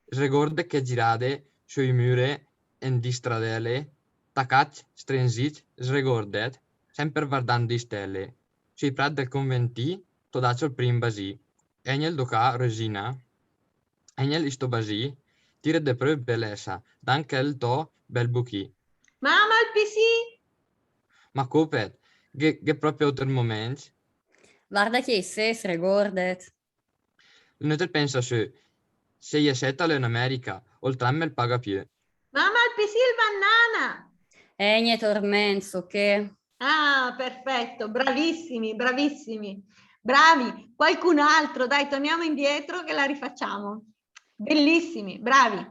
Sregorde che girade sui mure en di stradele. Tacac, strenzic, sregordet. Sempre guardando di stelle. Sui prat del conventi, todaccio il prim basì. Egnel doca rosina. Egnel isto basì. Tire de preu bellesa. Danke il to bel buchi. Mamma il PC! Ma copet, che proprio altro momento. Guarda che se sregordet. Non pensa se gli setta in America, o il tram il paga più. Mamma il PC il banana! Egne tormenzo, che... Ah, perfetto, bravissimi, bravissimi. Bravi, qualcun altro, dai, torniamo indietro che la rifacciamo. Bellissimi, bravi.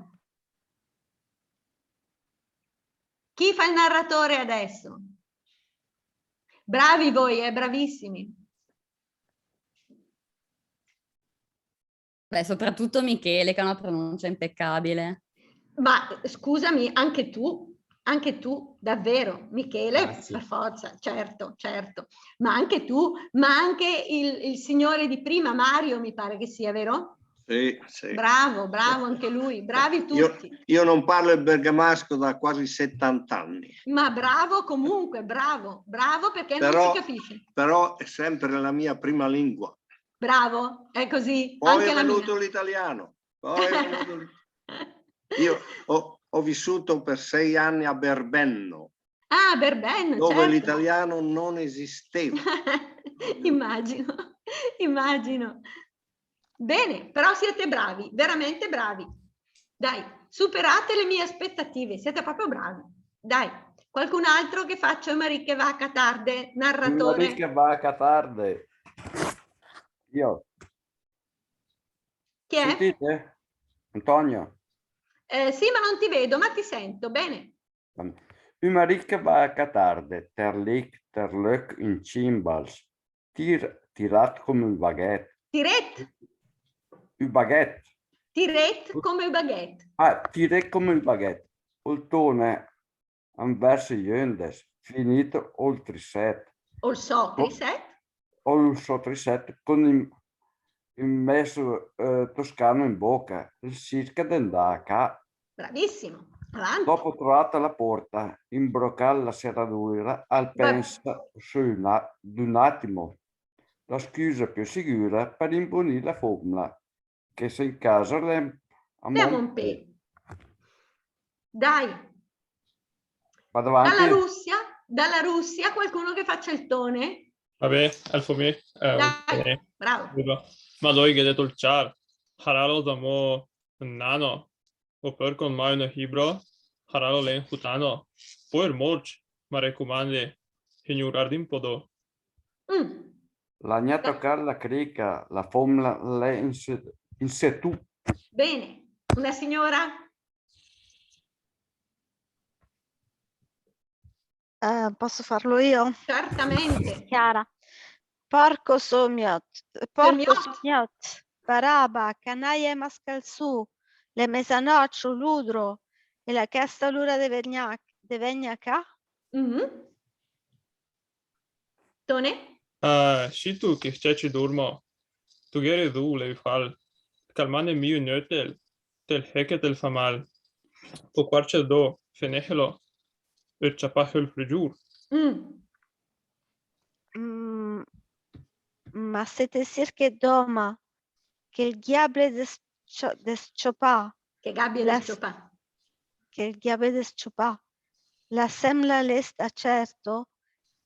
Chi fa il narratore adesso? Bravi voi, bravissimi. Beh, soprattutto Michele, che ha una pronuncia impeccabile. Ma scusami, anche tu, davvero, Michele, Grazie. per forza, certo, certo. Ma anche tu, ma anche il signore di prima, Mario, mi pare che sia, vero? Sì, sì. Bravo, bravo anche lui, bravi tutti. Io non parlo il bergamasco da quasi 70 anni. Ma bravo comunque, bravo perché non si capisce. Però è sempre la mia prima lingua. Bravo, è così. Poi anche è la venuto mia. l'italiano. Io ho vissuto per 6 anni a Berbenno. Ah, Berbenno, dove certo. l'italiano non esisteva. Immagino. Bene, però siete bravi, veramente bravi. Dai, superate le mie aspettative, siete proprio bravi. Dai, qualcun altro che faccia Mariche Vacca Tarde, narratore. Mariche Vacca Tarde. Io. Chi è? Sentite? Antonio. Sì, ma non ti vedo, ma ti sento, bene. Mariche Vacca Tarde, terlik, terlök in cymbals, tirat come un baguette. Tiret? Un baguette. Tiret come un baguette. Ah, tiret come un baguette. Oltone, anverso Jöndes, finito oltre set. O so, triset? O il so triset con il messo toscano in bocca, il circa d'andare. Bravissimo. Avanti. Dopo trovata la porta, imbroccare la serradura al pensa su un attimo. La scusa più sicura per impunire la formula, che se in casa le a Monte. Dai. Vado avanti. Dalla Russia, qualcuno che faccia il tone? Vabbè, alfabet. Dai, bravo. Ma doi che detto il char. Haralo damo nano. O per con mai una hibro. Haralo len hutano. Poi il morch. Ma raccomandi. Ignorar din podo. La gna toccare la crica, la formula le in sé tu. Bene. Una signora? Posso farlo io? Certamente. Chiara. Porco somiot, baraba, canaille mascalzù, le mesanoccio, ludro, e la castalura de Vegnaca? Tone? Și tu, che ci durmo. Tu geri du, le fal. Calmane mio nötel. Tel heket el famal. O quarce do, fenehelo. E ciapahel frigiur. Ma siete circa doma, che il diable deschopà. Che gabbia deschopà. Che il diable deschopà. la semla l'esta certo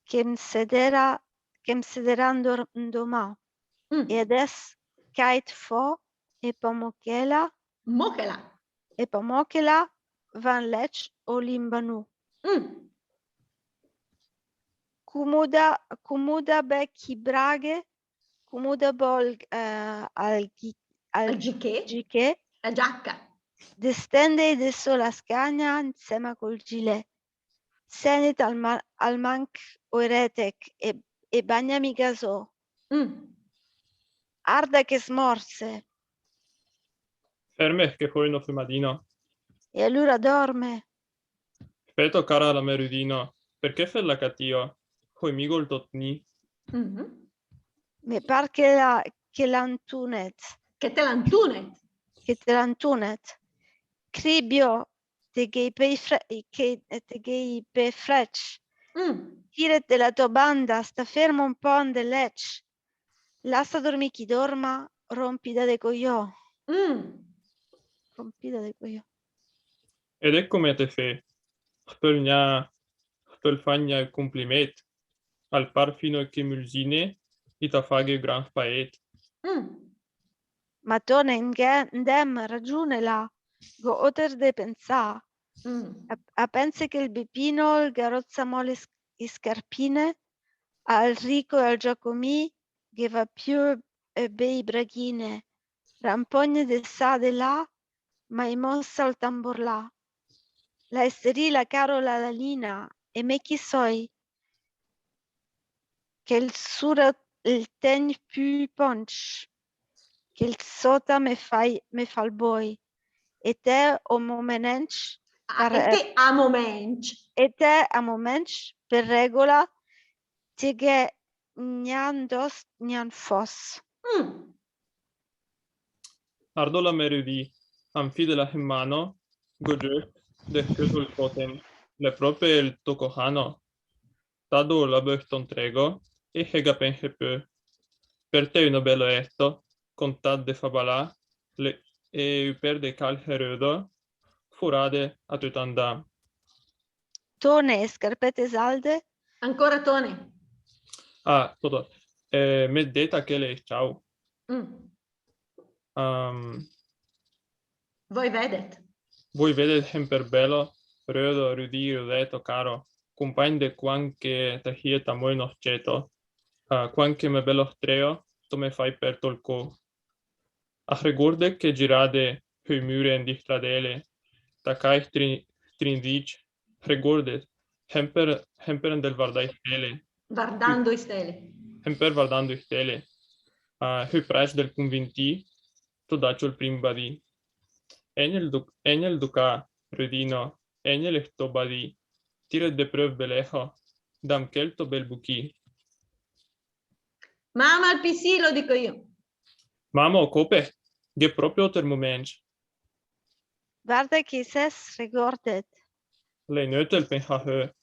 che m sederan domà. E adesso cait fo e pomochela van lech o limbanu. Kumuda becchi braghe, kumuda bol al giche, la giacca. Destende de sola scagna insieme col gilet. Senet al manc oeretek e bagnami gasò. Arda che smorse. Ferme che poi no fumadino. E allora dorme. Feto cara la merudino. Perché fe la catio? Poi mi gol totni. Me par che l'antunet. Che te l'antunet. Cribio te gei pe frec. Tiret della tua banda, sta fermo un po' de lech. Lascia dormi chi dorma, rompida de cogliò. Rompida de cogliò. Ed ecco me te fe. Spel fagna il complimet. Al par fino che mulsine, i ta faghe gran paet. Ma tone indem ragione là, go oter de pensà. A pense che il bepino, il garozza mole scarpine, al Rico e al Giacomì, che va più bei braghine, rampogne de sa de là, ma i mossa al tambor là. La esterila Carola la lina, e me chi soi, che il sura il tegn più ponch, che il sota me fa il boi, e te o momenench, e te a momench, per regola, te che gnan dos gnan fos. Ardo la merudi. Anfide la mano. Goje. Despeso il totem. Le proprie il tocohano. Tado la beston trego. E hega pense peu. Per te uno bello etto. Con tad de fabalà. E per de cal herödo. Furade a tutanda. Tone e scarpette salde. Ancora Tone. Toto. Meddeta che le ciao. Voi vedet. Voi vedet per bello, rödo, rudi, rudeto, caro. Compagn de quanche tahieta moi noceto. Quanche me bello treo, to me fai per tolco. A regurde che girade hui mure in distradele. Tacai trindic. Regurde. Hemper del vardai stele. Guardando i stelle. Hemper vardando i stele. Hui pres del convinti. To daccio il prim badi. Enel duca, rudino, enel esto badi. Tire de preuve belejo. Dam kelto bel buchi. Mamma al PC lo dico io. Mamo, cope. Ge proprio termomensch. Guarda che ses regordet. Le nötel penha hö.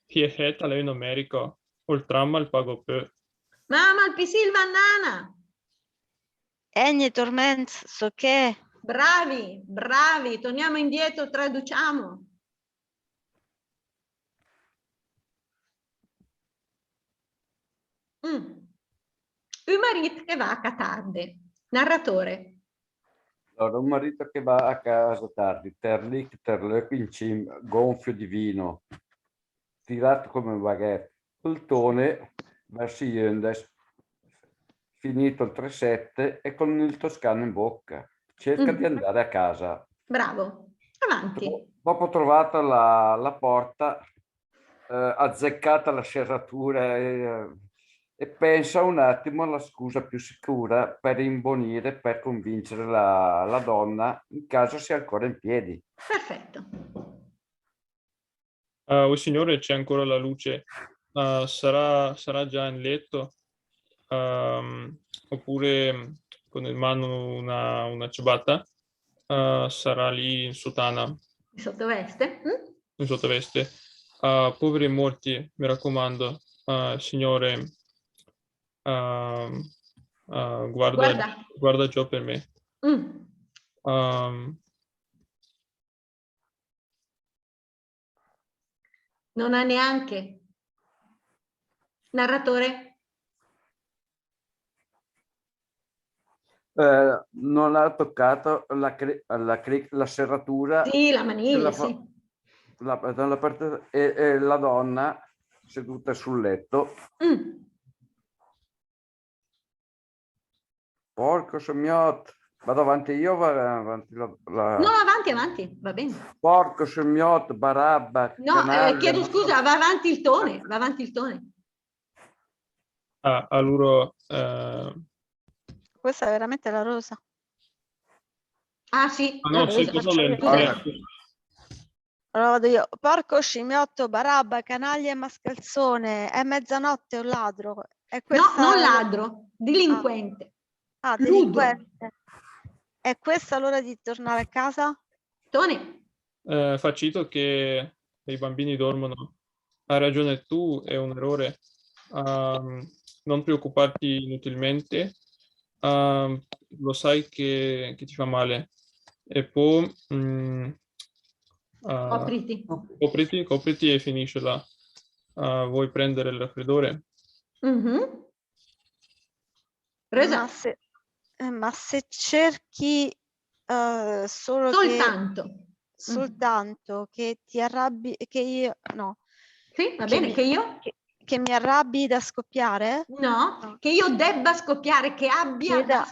Hie het alle in America. Ol tramma il pago peu. Mamma al PC il Vannana. Egne torment, so che. Bravi, torniamo indietro, traduciamo. Un marito che va a tardi. Narratore. Allora, un marito che va a casa tardi, terlec in cima, gonfio di vino, tirato come un baguette, poltone verso Yendes, finito il 3-7 e con il toscano in bocca. Cerca di andare a casa. Bravo, avanti. Dopo trovata la porta, azzeccata la serratura e pensa un attimo alla scusa più sicura per imbonire, per convincere la donna in caso sia ancora in piedi. Perfetto. Oh signore, c'è ancora la luce. Sarà già in letto? Oppure con in mano una ciabatta? Sarà lì in sotana? In sottoveste? In sottoveste. Poveri morti, mi raccomando. Signore, guarda ciò per me. Non ha neanche. Narratore? Non ha toccato la serratura. Sì, la maniglia, sì. E la donna seduta sul letto. Porco scemmiotto. Vado avanti io o va avanti la... No, avanti, va bene. Porco scemmiotto, barabba, No, canaglia. chiedo scusa, va avanti il tone, va avanti il tone. Allora, Questa è veramente la rosa. Ah sì, no, la sì, rosa. questo è Allora vado io. Porco, scimmiotto, barabba, canaglia e mascalzone. È mezzanotte un ladro. È questa... No, non ladro, delinquente. Ah, Ludo. delinquente. È questa l'ora di tornare a casa? Tony. Facito che i bambini dormono. Hai ragione tu, è un errore. Non preoccuparti inutilmente. Lo sai che ti fa male. E poi copriti e finiscela. Vuoi prendere il raffreddore? Ma se cerchi solo soltanto che ti arrabbi, che io no. Sì, va bene, che io? Che mi arrabbi da scoppiare? No, che io debba scoppiare, che abbia da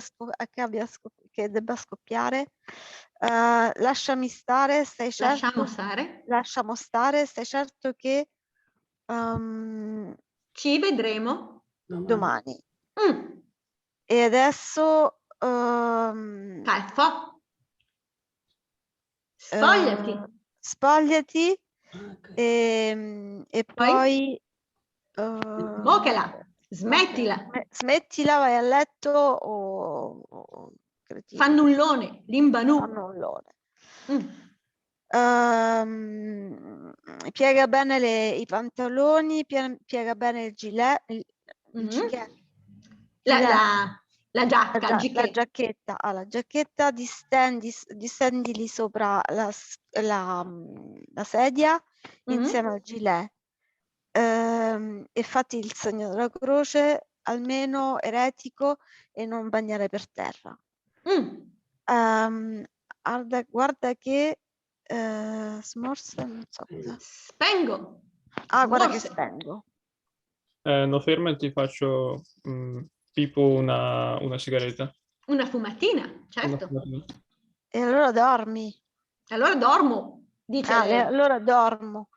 scoppiare. Che debba scoppiare. Lasciami stare, stai certo? Lasciamo stare, stai certo che ci vedremo domani. E adesso Calfo. spogliati e poi Smochela, smettila, vai a letto o fannullone, limbanù. Fannullone. Piega bene i pantaloni, piega bene il gilet, la giacca, la giacchetta. La giacchetta, distendili sopra la sedia insieme al gilet. E fatti il segno della croce, almeno eretico, e non bagnare per terra. Guarda che smorse, non so cosa. Spengo. Guarda che spengo. No, ferma e ti faccio tipo una sigaretta. Una fumatina, certo. E allora dormi. Allora dormo, dice lei. Allora dormo.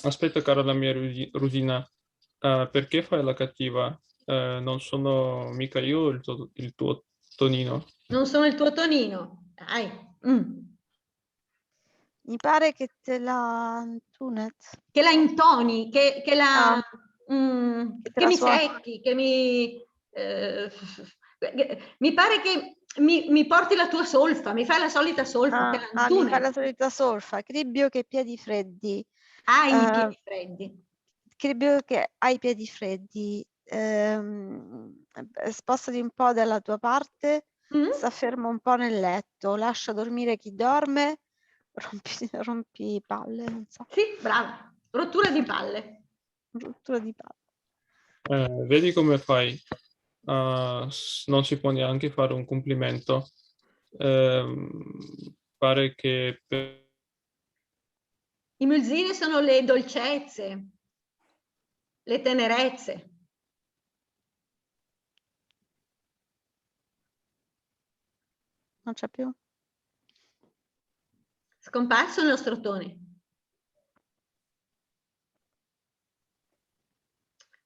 Aspetta, cara la mia Rosina, perché fai la cattiva? Non sono mica io il tuo Tonino. Non sono il tuo Tonino, dai. Mi pare che te la che la intoni, che mi secchi, che mi pare che mi porti la tua solfa, mi fai la solita solfa. Mi fai la solita solfa. Cribbio che piedi freddi. Hai i piedi freddi. Cribbio che hai i piedi freddi. Spostati un po' dalla tua parte, sta fermo un po' nel letto, lascia dormire chi dorme, rompi palle, non so. Sì, brava. Rottura di palle. Rottura di palle. Vedi come fai? Non si può neanche fare un complimento. Pare che i mulsini sono le dolcezze, le tenerezze. Non c'è più. Scomparso il nostro Tony.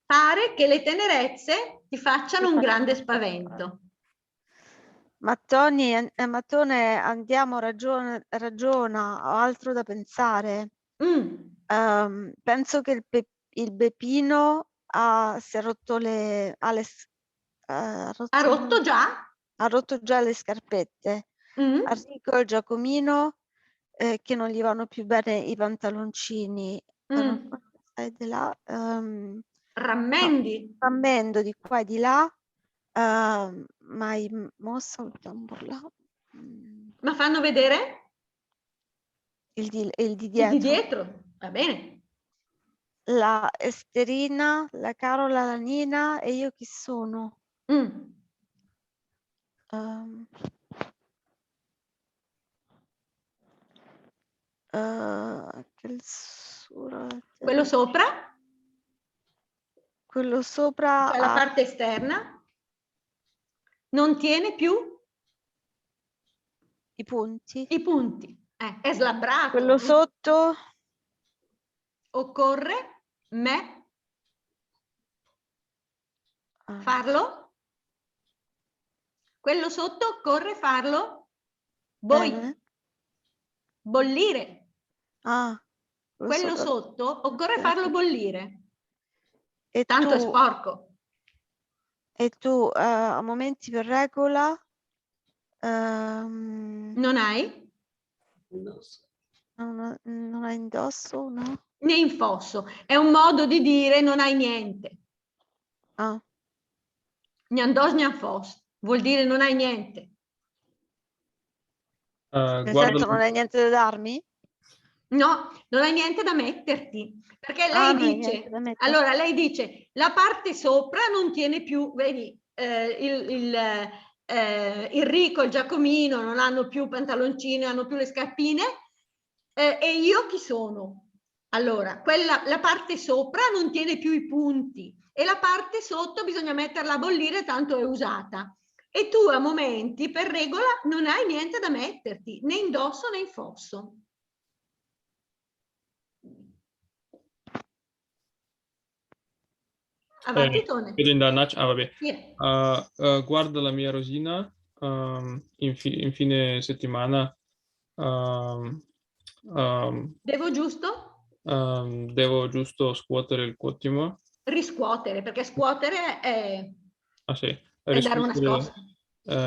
Pare che le tenerezze ti facciano un grande spavento. Mattone, andiamo, ragiona, ho altro da pensare. Penso che il Beppino si è rotto ha rotto già? Ha rotto già le scarpette. Enrico e Giacomino che non gli vanno più bene i pantaloncini. Rammendo di qua e di là. Ma hai mossa un tamburlo? Ma fanno vedere? il di Il dietro. di dietro, va bene. La Esterina, la Carola, la Nina e io chi sono? Quello sopra? Quello sopra Cioè la parte esterna? Non tiene più? I punti. I punti. È slabbrato. Quello sotto? Occorre farlo? Quello sotto occorre farlo? Bollire. Quello sotto occorre farlo bollire. E tanto è tu, sporco. E tu a momenti per regola non hai? Non hai indosso, no? Né in fosso. È un modo di dire non hai niente. Gnan fosso. Vuol dire non hai niente. Nel senso non hai niente da darmi? No, non hai niente da metterti. Perché lei dice, allora lei dice, la parte sopra non tiene più, vedi, il Rico e il Giacomino non hanno più pantaloncini, hanno più le scarpine, e io chi sono? Allora, la parte sopra non tiene più i punti e la parte sotto bisogna metterla a bollire, tanto è usata. E tu a momenti, per regola, non hai niente da metterti, né indosso né in fosso. Avanti, Tone. Vabbè. Yeah. Guarda la mia rosina, in fine settimana. Devo giusto? Devo giusto scuotere il cottimo. Riscuotere, perché scuotere è, sì. è dare una scossa.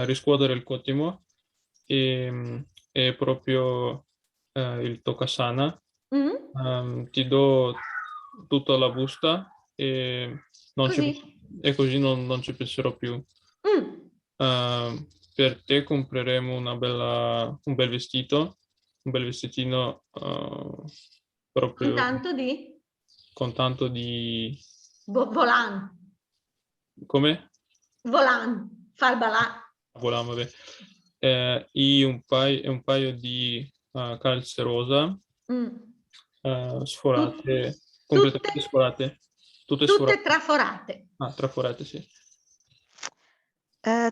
Riscuotere il cottimo è proprio il toccasana. Ti do tutta la busta e così non ci penserò più. Per te compreremo un bel vestito, un bel vestitino proprio con tanto di volant. Come? Volant, far balà. Volant, vabbè. E un paio di calze rosa sforate, completamente sforate. Tutte traforate. Traforate, sì.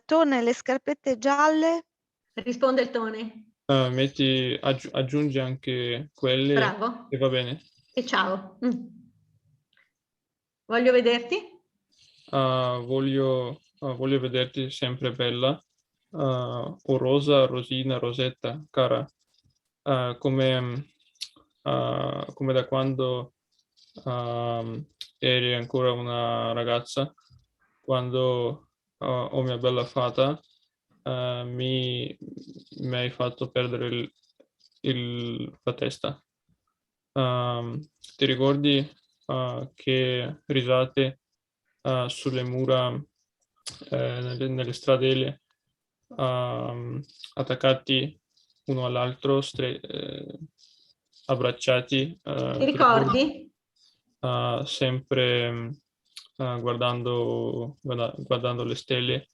Tone, le scarpette gialle? Risponde il Tone. Aggiungi anche quelle. Bravo. E va bene. E ciao. Voglio vederti. Voglio vederti sempre bella. O rosa, rosina, rosetta, cara. Come da quando eri ancora una ragazza, quando mia bella fata mi hai fatto perdere la testa. Ti ricordi che risate sulle mura nelle stradelle attaccati uno all'altro, abbracciati? Ti ricordi? Sempre guardando le stelle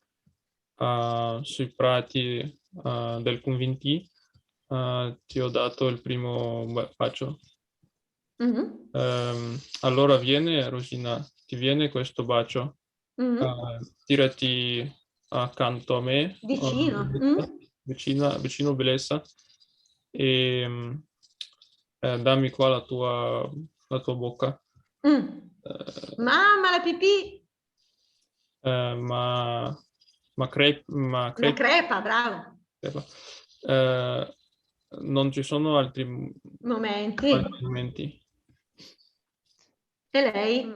sui prati del Convintì. Ti ho dato il primo bacio. Allora viene, Rosina, ti viene questo bacio? Tirati accanto a me, vicino bellezza, e dammi qua la tua bocca. Mamma, la pipì. Ma crepa, bravo. Non ci sono altri momenti. E lei?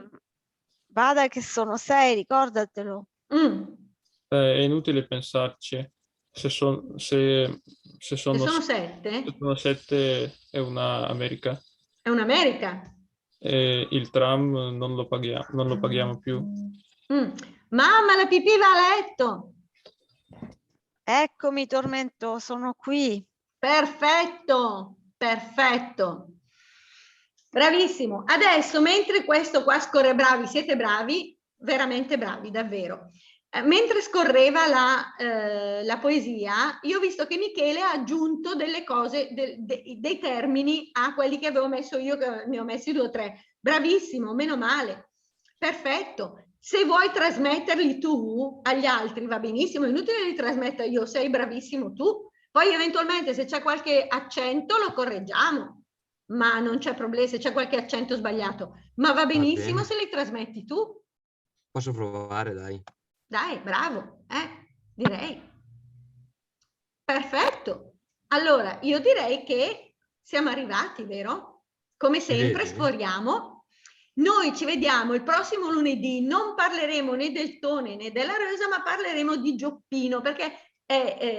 Vada che sono 6, ricordatelo. È inutile pensarci. Se sono 7? Se sono 7 è una America. È un'America. E il tram non lo paghiamo più. Mamma, la pipì va a letto. Eccomi, tormento, sono qui. Perfetto. Perfetto. Bravissimo. Adesso, mentre questo qua scorre, bravi, siete bravi, veramente bravi, davvero. Mentre scorreva la poesia, io ho visto che Michele ha aggiunto delle cose, dei termini a quelli che avevo messo io, che ne ho messi 2 o 3. Bravissimo, meno male. Perfetto. Se vuoi trasmetterli tu agli altri va benissimo, è inutile li trasmetta io, sei bravissimo tu. Poi eventualmente se c'è qualche accento lo correggiamo, ma non c'è problema se c'è qualche accento sbagliato, ma va benissimo se li trasmetti tu. Posso provare, dai. Dai, bravo, direi. Perfetto. Allora, io direi che siamo arrivati, vero? Come sempre sforiamo. Noi ci vediamo il prossimo lunedì, non parleremo né del Tone né della Rosa, ma parleremo di Gioppino, perché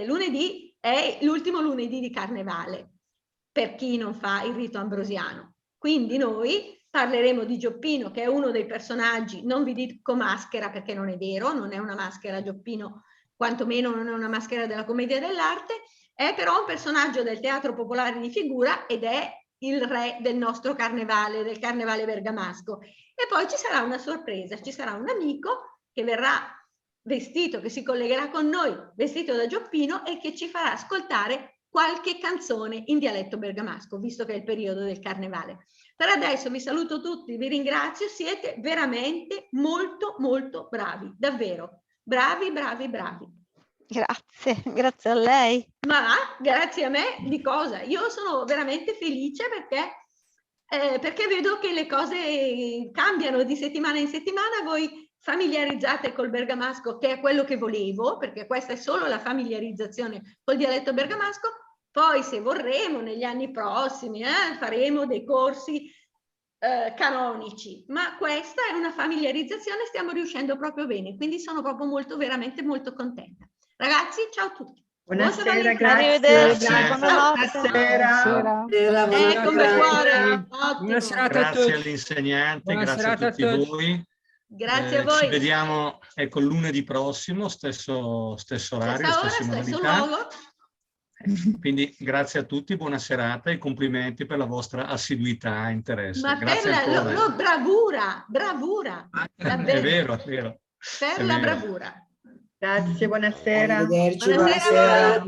lunedì è l'ultimo lunedì di Carnevale, per chi non fa il rito ambrosiano. Quindi noi parleremo di Gioppino, che è uno dei personaggi, non vi dico maschera perché non è vero, non è una maschera Gioppino, quantomeno non è una maschera della commedia dell'arte, è però un personaggio del teatro popolare di figura ed è il re del nostro carnevale, del carnevale bergamasco. E poi ci sarà una sorpresa, ci sarà un amico che verrà vestito, che si collegherà con noi, vestito da Gioppino e che ci farà ascoltare qualche canzone in dialetto bergamasco, visto che è il periodo del carnevale. Per adesso vi saluto tutti, vi ringrazio, siete veramente molto molto bravi, davvero, bravi, bravi, bravi. Grazie, grazie a lei. Ma grazie a me di cosa? Io sono veramente felice perché vedo che le cose cambiano di settimana in settimana, voi familiarizzate col bergamasco, che è quello che volevo, perché questa è solo la familiarizzazione col dialetto bergamasco. Poi se vorremo negli anni prossimi faremo dei corsi canonici, ma questa è una familiarizzazione, stiamo riuscendo proprio bene, quindi sono proprio molto, veramente molto contenta. Ragazzi, ciao a tutti. Buonasera, grazie. Arrivederci, buonasera. Come cuore. Grazie all'insegnante, grazie a tutti voi. Grazie a voi. Ci vediamo lunedì prossimo, stesso orario, stesse modalità. Quindi grazie a tutti, buona serata e complimenti per la vostra assiduità e interesse. Ma grazie per la bravura, bravura. È vero, è vero. Per la bravura. Grazie, buonasera. Arrivederci, buonasera.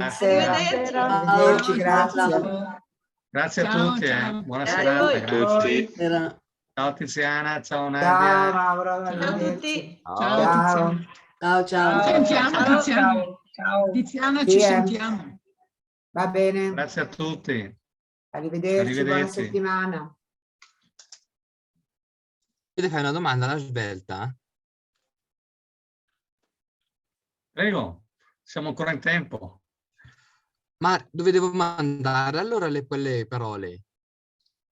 Arrivederci, grazie. Grazie a tutti, buona serata. Grazie. Ciao Tiziana, ciao Nadia. Ciao a tutti. Ciao. Ci sentiamo, Tiziana. Tiziana, ci sentiamo. Va bene. Grazie a tutti. Arrivederci. Buona settimana. Ti fai una domanda alla svelta? Prego, siamo ancora in tempo. Ma dove devo mandare allora quelle parole?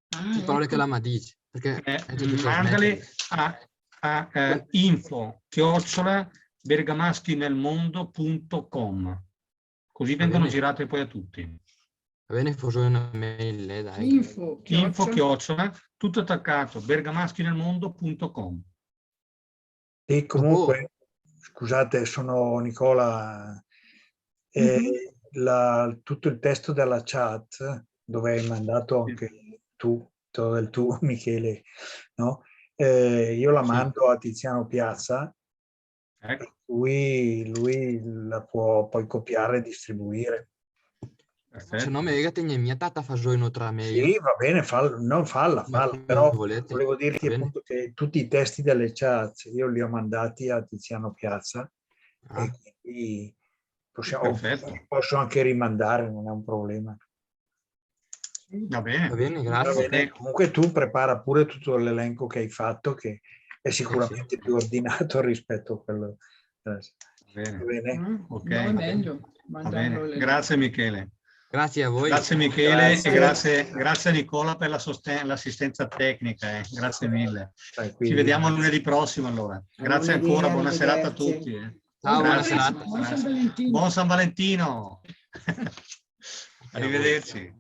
Le parole che la ma dice. Perché mandali a info@bergamaschinelmondo.com, così vengono girate poi a tutti. Va bene, forse una mail, dai. Info tutto attaccato, bergamaschinelmondo.com. E comunque, scusate, sono Nicola, tutto il testo della chat, dove hai mandato anche tu, Michele, no? Io la mando a Tiziano Piazza, per cui lui la può poi copiare e distribuire. Se no, mi che mia tata fa giorno tra me. Sì, va bene, falla, però volevo dirti appunto che tutti i testi delle chat io li ho mandati a Tiziano Piazza e quindi posso anche rimandare, non è un problema. Va bene, grazie. Va bene. Comunque tu prepara pure tutto l'elenco che hai fatto, che è sicuramente più ordinato rispetto a quello. Va bene? Ok. No, è meglio. Va bene. Grazie Michele. Grazie a voi. Grazie Michele e grazie a Nicola per l'assistenza tecnica. Grazie mille. Ci vediamo lunedì prossimo allora. Grazie ancora, buona serata a tutti. Ciao, buona serata. Buon San Valentino. Arrivederci.